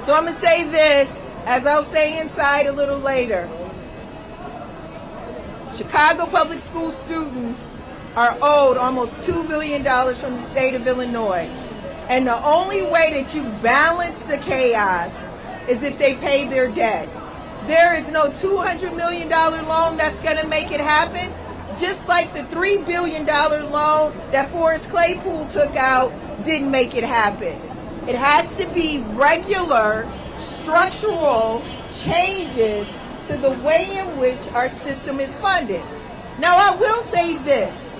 So I'm going to say this, as I'll say inside a little later. Chicago public school students are owed almost $2 billion from the state of Illinois. And the only way that you balance the chaos is if they pay their debt. There is no $200 million loan that's going to make it happen. Just like the $3 billion loan that Forrest Claypool took out didn't make it happen. It has to be regular, structural changes to the way in which our system is funded. Now, I will say this.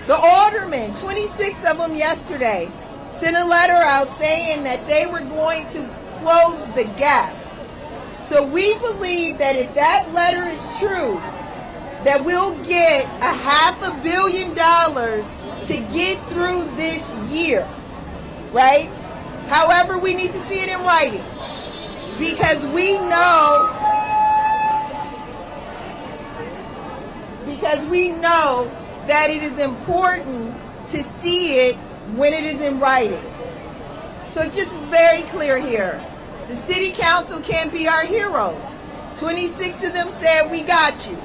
The aldermen, 26 of them yesterday, sent a letter out saying that they were going to close the gap. So we believe that if that letter is true, that we'll get $500 million to get through this year, right? However, we need to see it in writing because we know that it is important to see it when it is in writing. So just very clear here. The city council can't be our heroes. 26 of them said, we got you.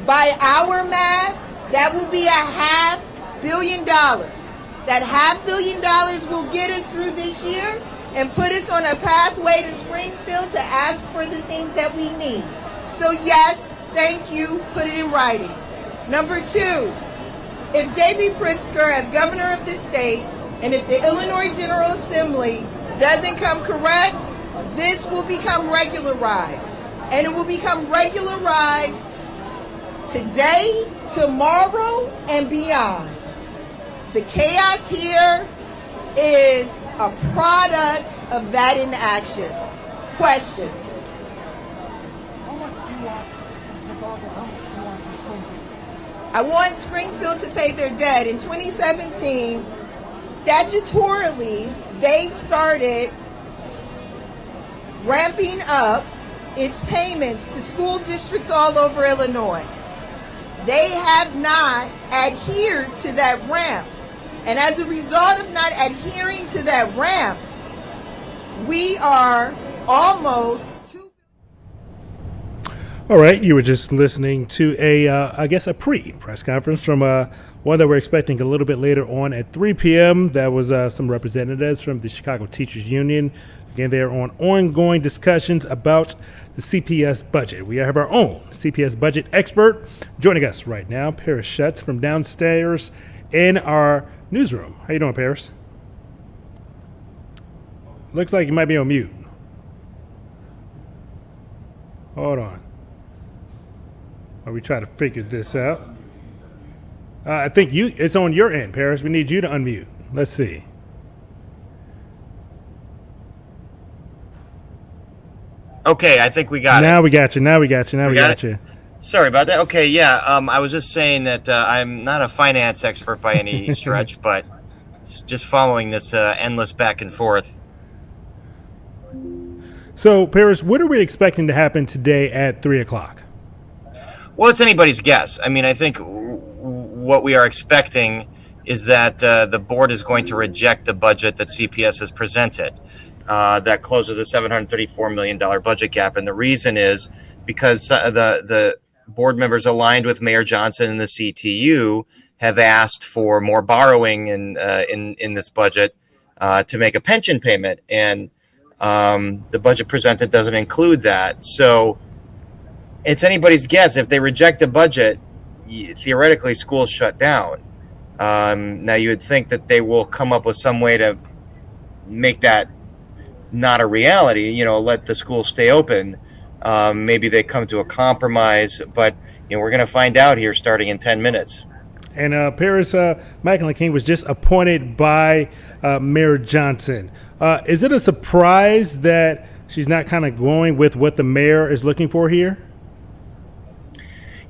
By our math, that will be $500 million. That $500 million will get us through this year and put us on a pathway to Springfield to ask for the things that we need. So yes, thank you, put it in writing. Number two, if J.B. Pritzker as governor of this state and if the Illinois General Assembly doesn't come correct, this will become regularized. And it will become regularized today, tomorrow, and beyond. The chaos here is a product of that inaction. Questions? I want Springfield to pay their debt. In 2017, statutorily, they started ramping up its payments to school districts all over Illinois. They have not adhered to that ramp. And as a result of not adhering to that ramp, we are almost All right, you were just listening to I guess a pre-press conference from one that we're expecting a little bit later on at 3 p.m. That was some representatives from the Chicago Teachers Union. Again, they're on ongoing discussions about the CPS budget. We have our own CPS budget expert joining us right now, Paris Schutz from downstairs in our newsroom. How you doing, Paris? Looks like you might be on mute. Hold on. While we try to figure this out. I think it's on your end, Paris. We need you to unmute. Let's see. Okay, I think we got Now it. we got you. Now we got you. Now we got you. Sorry about that. Okay, yeah. I was just saying that I'm not a finance expert by any stretch, but just following this endless back and forth. So, Paris, what are we expecting to happen today at 3 o'clock? Well, it's anybody's guess. I mean, I think what we are expecting is that the board is going to reject the budget that CPS has presented. That closes a $734 million budget gap. And the reason is because the board members aligned with Mayor Johnson and the CTU have asked for more borrowing in this budget to make a pension payment. And the budget presented doesn't include that. So it's anybody's guess. If they reject the budget, theoretically schools shut down. Now you would think that they will come up with some way to make that not a reality, let the schools stay open. Maybe they come to a compromise, but we're going to find out here starting in 10 minutes. And Paris McElhaney was just appointed by Mayor Johnson. Is it a surprise that she's not kind of going with what the mayor is looking for here?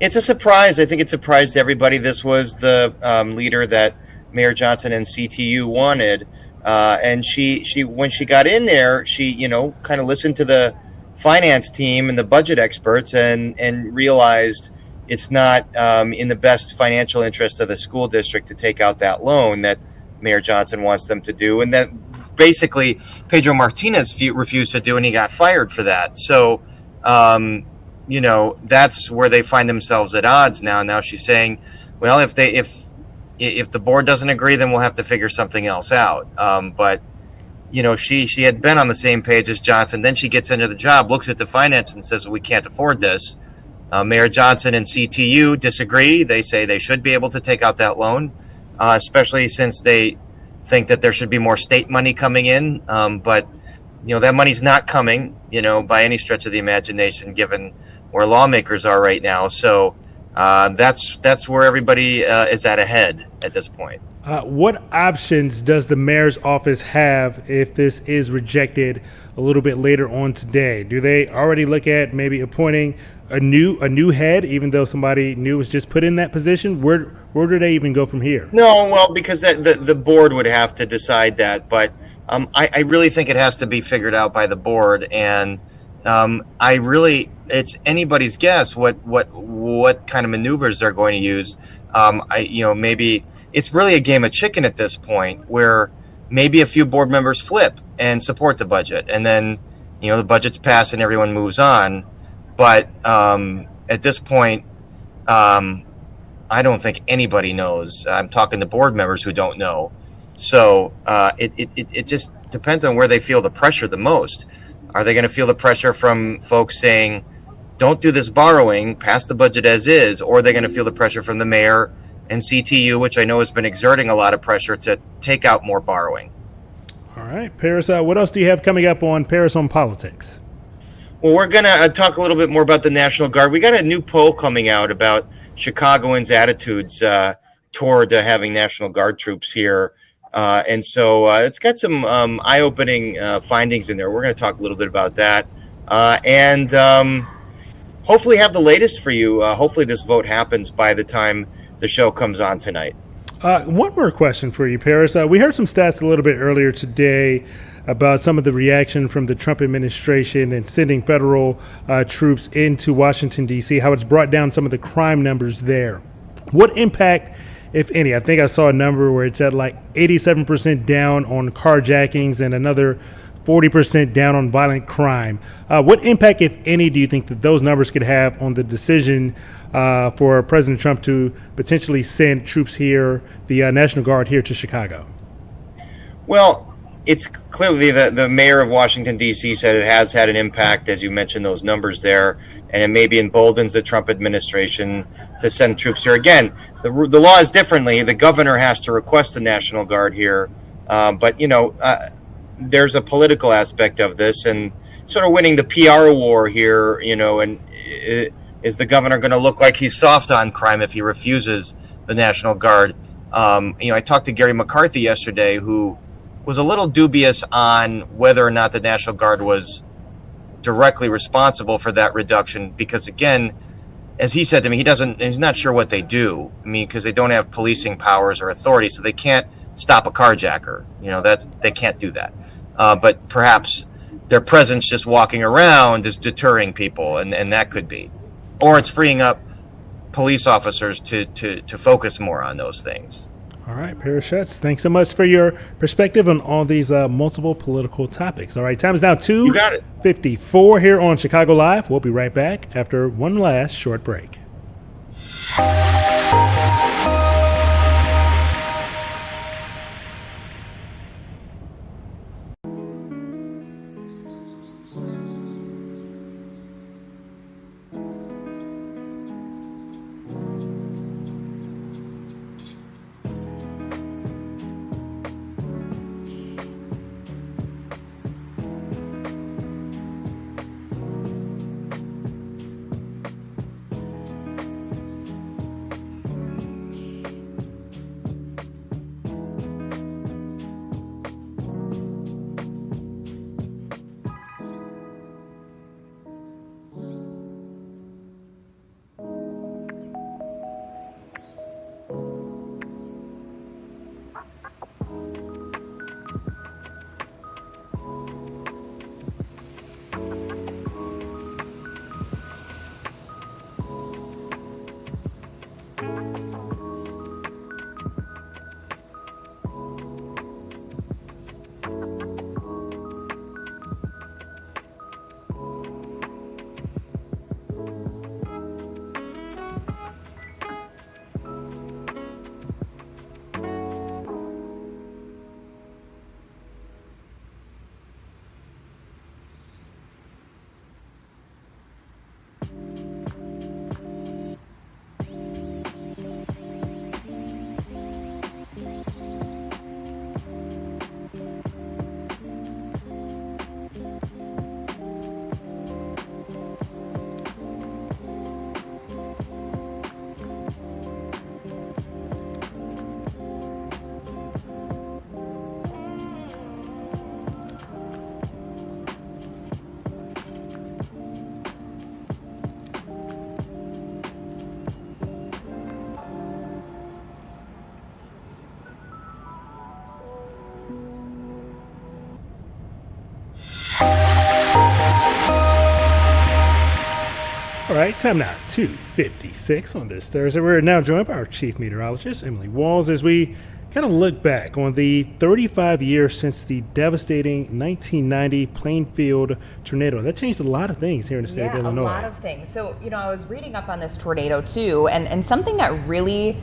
It's a surprise. I think it surprised everybody. This was the leader that Mayor Johnson and CTU wanted. And she when she got in there, she, kind of listened to the finance team and the budget experts and realized it's not in the best financial interest of the school district to take out that loan that Mayor Johnson wants them to do. And that basically Pedro Martinez refused to do, and he got fired for that. So, that's where they find themselves at odds now. Now she's saying, well, if the board doesn't agree, then we'll have to figure something else out. But she had been on the same page as Johnson. Then she gets into the job, looks at the finance and says, well, we can't afford this. Mayor Johnson and CTU disagree. They say they should be able to take out that loan, especially since they think that there should be more state money coming in. But that money's not coming, by any stretch of the imagination, given where lawmakers are right now. So that's where everybody is at ahead at this point. What options does the mayor's office have if this is rejected a little bit later on today? Do they already look at maybe appointing a new head, even though somebody new was just put in that position? Where do they even go from here? No, well, because the board would have to decide that. But I really think it has to be figured out by the board. And it's anybody's guess what kind of maneuvers they're going to use. Maybe it's really a game of chicken at this point, where maybe a few board members flip and support the budget, and then the budget's passed and everyone moves on. But at this point, I don't think anybody knows. I'm talking to board members who don't know. So it just depends on where they feel the pressure the most. Are they going to feel the pressure from folks saying, don't do this borrowing, pass the budget as is, or are they going to feel the pressure from the mayor and CTU, which I know has been exerting a lot of pressure to take out more borrowing? All right, Paris, what else do you have coming up on Paris on Politics? Well, we're going to talk a little bit more about the National Guard. We got a new poll coming out about Chicagoans' attitudes toward having National Guard troops here. And so it's got some eye-opening findings in there. We're going to talk a little bit about that. And hopefully have the latest for you. Hopefully this vote happens by the time the show comes on tonight. One more question for you, Paris. We heard some stats a little bit earlier today about some of the reaction from the Trump administration and sending federal troops into Washington, D.C., how it's brought down some of the crime numbers there. What impact, if any? I think I saw a number where it's at like 87% down on carjackings and another 40% down on violent crime. What impact, if any, do you think that those numbers could have on the decision for President Trump to potentially send troops here, the National Guard here to Chicago? Well, it's clearly the mayor of Washington, D.C. said it has had an impact, as you mentioned, those numbers there, and it maybe emboldens the Trump administration to send troops here. Again, the law is differently. The governor has to request the National Guard here, but, there's a political aspect of this, and sort of winning the PR war here, and is the governor going to look like he's soft on crime if he refuses the National Guard? I talked to Gary McCarthy yesterday, who was a little dubious on whether or not the National Guard was directly responsible for that reduction, because again, as he said to me, he's not sure what they do. Because they don't have policing powers or authority, so they can't stop a carjacker. They can't do that. But perhaps their presence just walking around is deterring people, and that could be. Or it's freeing up police officers to focus more on those things. All right, Paris Schutz, thanks so much for your perspective on all these multiple political topics. All right, time is now 2:54 here on Chicago Live. We'll be right back after one last short break. All right, time now, 2:56 on this Thursday. We're now joined by our chief meteorologist, Emily Walls, as we kind of look back on the 35 years since the devastating 1990 Plainfield tornado. That changed a lot of things here in the state of Illinois. A lot of things. So, I was reading up on this tornado too, and something that really,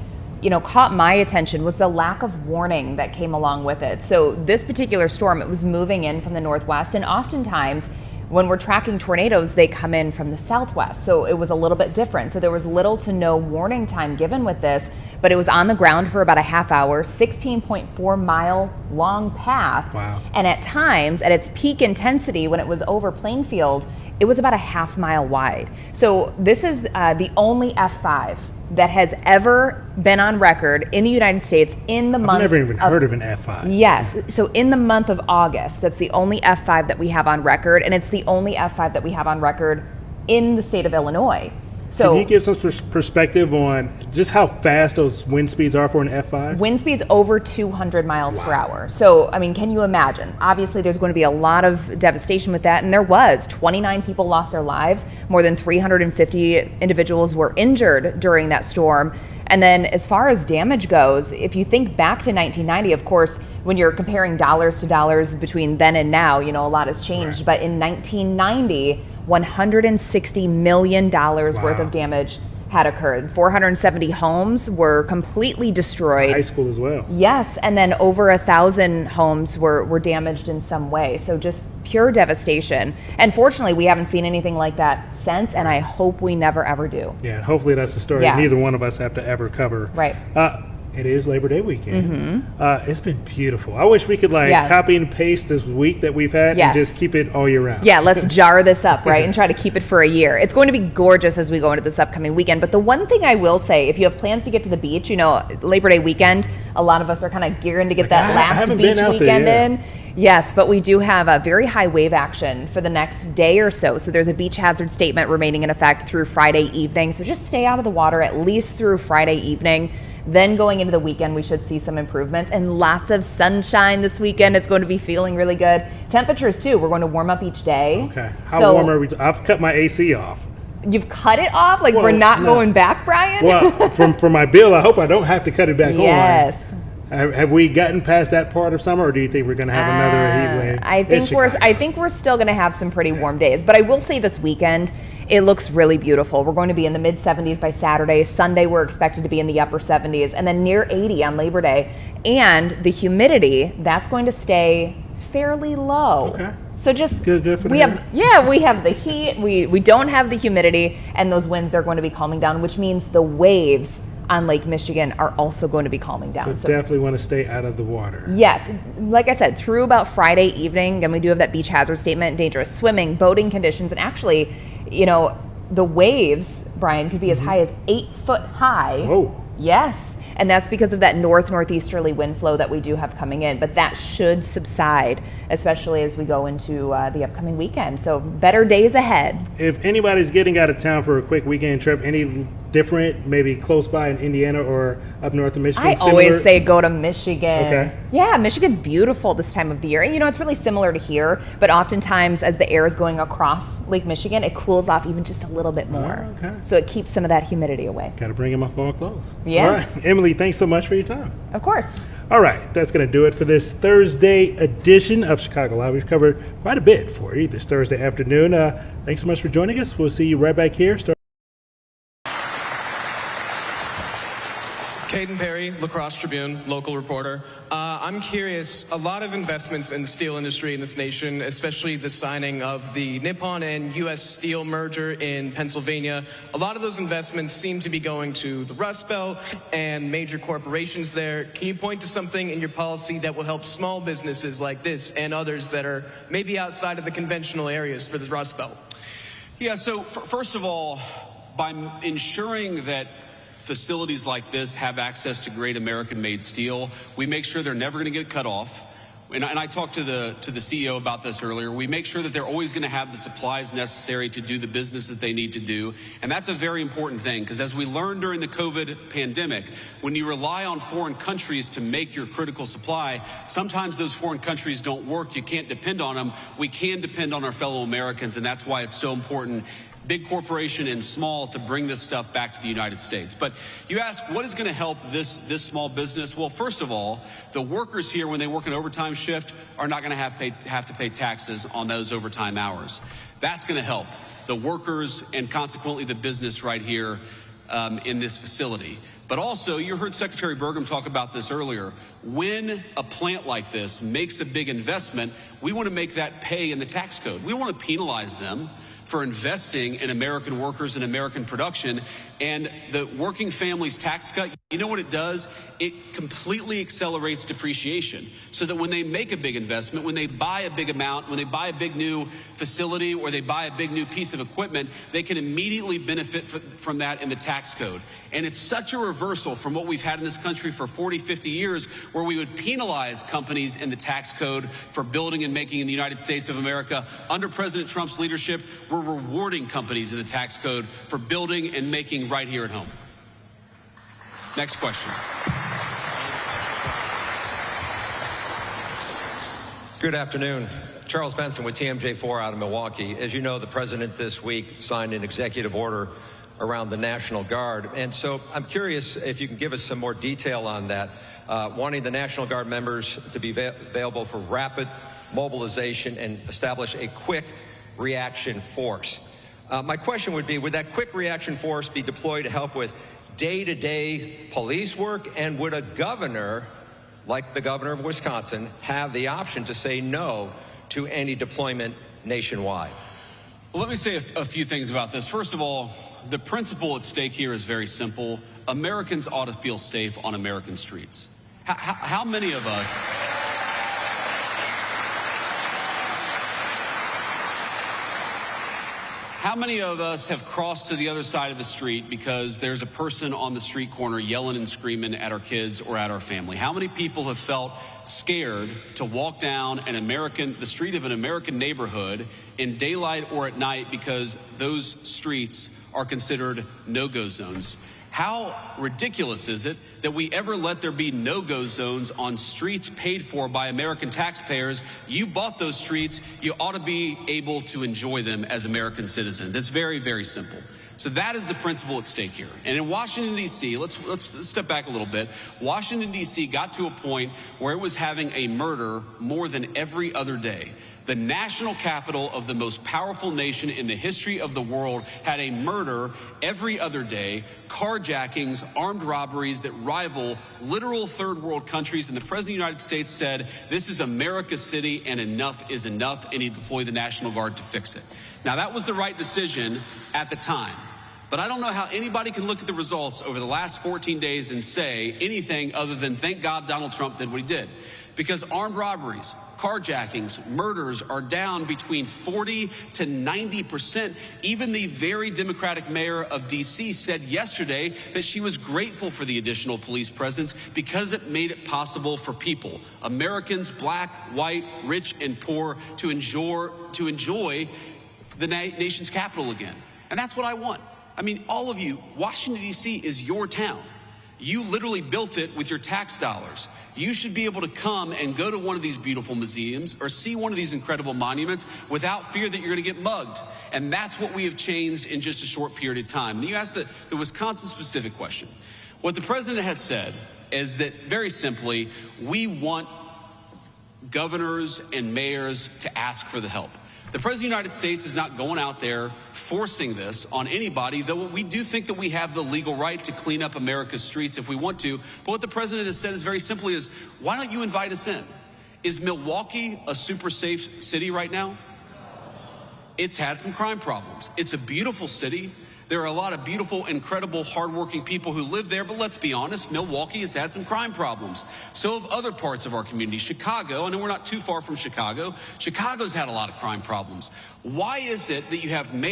caught my attention was the lack of warning that came along with it. So this particular storm, it was moving in from the northwest, and oftentimes when we're tracking tornadoes, they come in from the southwest. So it was a little bit different. So there was little to no warning time given with this, but it was on the ground for about a half hour, 16.4 mile long path. Wow. And at times, at its peak intensity, when it was over Plainfield, it was about a half mile wide. So this is the only F5 that has ever been on record in the United States in the month. I've never even heard of an F5. Yes. So in the month of August, that's the only F5 that we have on record, and it's the only F5 that we have on record in the state of Illinois. So can you give some perspective on just how fast those wind speeds are for an F5? Wind speeds over 200 miles per hour. So, I mean, can you imagine? Obviously, there's going to be a lot of devastation with that, and there was. 29 people lost their lives. More than 350 individuals were injured during that storm. And then as far as damage goes, if you think back to 1990, of course, when you're comparing dollars to dollars between then and now, you know, a lot has changed. Right. But in 1990, $160 million worth of damage had occurred. 470 homes were completely destroyed. High school as well. Yes, and then over 1,000 homes were damaged in some way. So just pure devastation. And fortunately, we haven't seen anything like that since, and I hope we never ever do. Yeah, and hopefully that's the story neither one of us have to ever cover. Right. It is Labor Day weekend. It's been beautiful. I wish we could copy and paste this week that we've had and just keep it all year round. Yeah, let's jar this up, right, and try to keep it for a year. It's going to be gorgeous as we go into this upcoming weekend. But the one thing I will say, if you have plans to get to the beach, you know, Labor Day weekend, a lot of us are kind of gearing to get that last beach weekend in. Yes, but we do have a very high wave action for the next day or so. So there's a beach hazard statement remaining in effect through Friday evening. So just stay out of the water at least through Friday evening. Then going into the weekend, we should see some improvements and lots of sunshine this weekend. It's going to be feeling really good. Temperatures too. We're going to warm up each day. Okay. How warm are we? I've cut my AC off. You've cut it off? Like we're not going back, Brian? Well, for my bill, I hope I don't have to cut it back on. Yes. Have we gotten past that part of summer, or do you think we're going to have another heat wave? I think we're still going to have some pretty warm days. But I will say this weekend, it looks really beautiful. We're going to be in the mid 70s by Saturday. Sunday, we're expected to be in the upper 70s, and then near 80 on Labor Day. And the humidity, that's going to stay fairly low. Okay. So just good for we have the heat. We don't have the humidity, and those winds, they're going to be calming down, which means the waves on Lake Michigan are also going to be calming down. So definitely want to stay out of the water. Yes. Like I said, through about Friday evening, and we do have that beach hazard statement, dangerous swimming, boating conditions, and actually, you know, the waves, Brian, could be as high as 8 foot high. Whoa. Yes. And that's because of that northeasterly wind flow that we do have coming in. But that should subside, especially as we go into the upcoming weekend. So better days ahead. If anybody's getting out of town for a quick weekend trip, any different, maybe close by in Indiana or up north of Michigan? I always say go to Michigan. Okay. Yeah, Michigan's beautiful this time of the year. And you know, it's really similar to here, but oftentimes as the air is going across Lake Michigan, it cools off even just a little bit more. Oh, okay. So it keeps some of that humidity away. Got to bring in my fall clothes. Yeah. All right. Emily, thanks so much for your time. Of course. All right, that's going to do it for this Thursday edition of Chicago Live. We've covered quite a bit for you this Thursday afternoon. Thanks so much for joining us. We'll see you right back here. Caden Perry, La Crosse Tribune, local reporter. I'm curious, a lot of investments in the steel industry in this nation, especially the signing of the Nippon and U.S. Steel merger in Pennsylvania, a lot of those investments seem to be going to the Rust Belt and major corporations there. Can you point to something in your policy that will help small businesses like this and others that are maybe outside of the conventional areas for the Rust Belt? Yeah, so first of all, by ensuring that facilities like this have access to great American-made steel, we make sure they're never going to get cut off. And I talked to the CEO about this earlier. We make sure that they're always going to have the supplies necessary to do the business that they need to do. And that's a very important thing, because as we learned during the COVID pandemic, when you rely on foreign countries to make your critical supply, sometimes those foreign countries don't work. You can't depend on them. We can depend on our fellow Americans, and that's why it's so important, big corporation and small, to bring this stuff back to the United States. But you ask, what is going to help this small business? Well, first of all, the workers here, when they work an overtime shift, are not going to have to pay taxes on those overtime hours. That's going to help the workers and consequently the business right here in this facility. But also, you heard Secretary Burgum talk about this earlier. When a plant like this makes a big investment, we want to make that pay in the tax code. We don't want to penalize them for investing in American workers and American production. And the working families tax cut, you know what it does? it completely accelerates depreciation, so that when they make a big investment, when they buy a big amount, when they buy a big new facility or they buy a big new piece of equipment, they can immediately benefit from that in the tax code. And it's such a reversal from what we've had in this country for 40, 50 years, where we would penalize companies in the tax code for building and making in the United States of America. Under President Trump's leadership, we're rewarding companies in the tax code for building and making right here at home. Next question. Good afternoon. Charles Benson with TMJ4 out of Milwaukee. As you know, the president this week signed an executive order around the National Guard. And so I'm curious if you can give us some more detail on that, wanting the National Guard members to be available for rapid mobilization and establish a quick reaction force. My question would be, would that quick reaction force be deployed to help with day-to-day police work? And would a governor, like the governor of Wisconsin, have the option to say no to any deployment nationwide? Well, let me say a few things about this. First of all, the principle at stake here is very simple. Americans ought to feel safe on American streets. How many of us... How many of us have crossed to the other side of the street because there's a person on the street corner yelling and screaming at our kids or at our family? How many people have felt scared to walk down the street of an American neighborhood in daylight or at night because those streets are considered no-go zones? How ridiculous is it that we ever let there be no-go zones on streets paid for by American taxpayers? You bought those streets. You ought to be able to enjoy them as American citizens. It's very, very simple. So that is the principle at stake here. And in Washington, D.C., let's step back a little bit. Washington, D.C. got to a point where it was having a murder more than every other day. The national capital of the most powerful nation in the history of the world had a murder every other day, carjackings, armed robberies that rival literal third world countries. And the President of the United States said, this is America's city and enough is enough, and he deployed the National Guard to fix it. Now, that was the right decision at the time. But I don't know how anybody can look at the results over the last 14 days and say anything other than thank God Donald Trump did what he did. Because armed robberies, carjackings, murders are down between 40 to 90%. Even the very Democratic mayor of D.C. said yesterday that she was grateful for the additional police presence because it made it possible for people, Americans, black, white, rich, and poor, to enjoy the nation's capital again. And that's what I want. I mean, all of you, Washington, D.C. is your town. You literally built it with your tax dollars. You should be able to come and go to one of these beautiful museums or see one of these incredible monuments without fear that you're going to get mugged. And that's what we have changed in just a short period of time. And you asked the Wisconsin-specific question. What the president has said is that, very simply, we want governors and mayors to ask for the help. The President of the United States is not going out there forcing this on anybody, though we do think that we have the legal right to clean up America's streets if we want to. But what the president has said is very simply is, why don't you invite us in? Is Milwaukee a super safe city right now? It's had some crime problems. It's a beautiful city. There are a lot of beautiful, incredible, hardworking people who live there, but let's be honest, Milwaukee has had some crime problems. So have other parts of our community. Chicago, I know we're not too far from Chicago. Chicago's had a lot of crime problems. Why is it that you have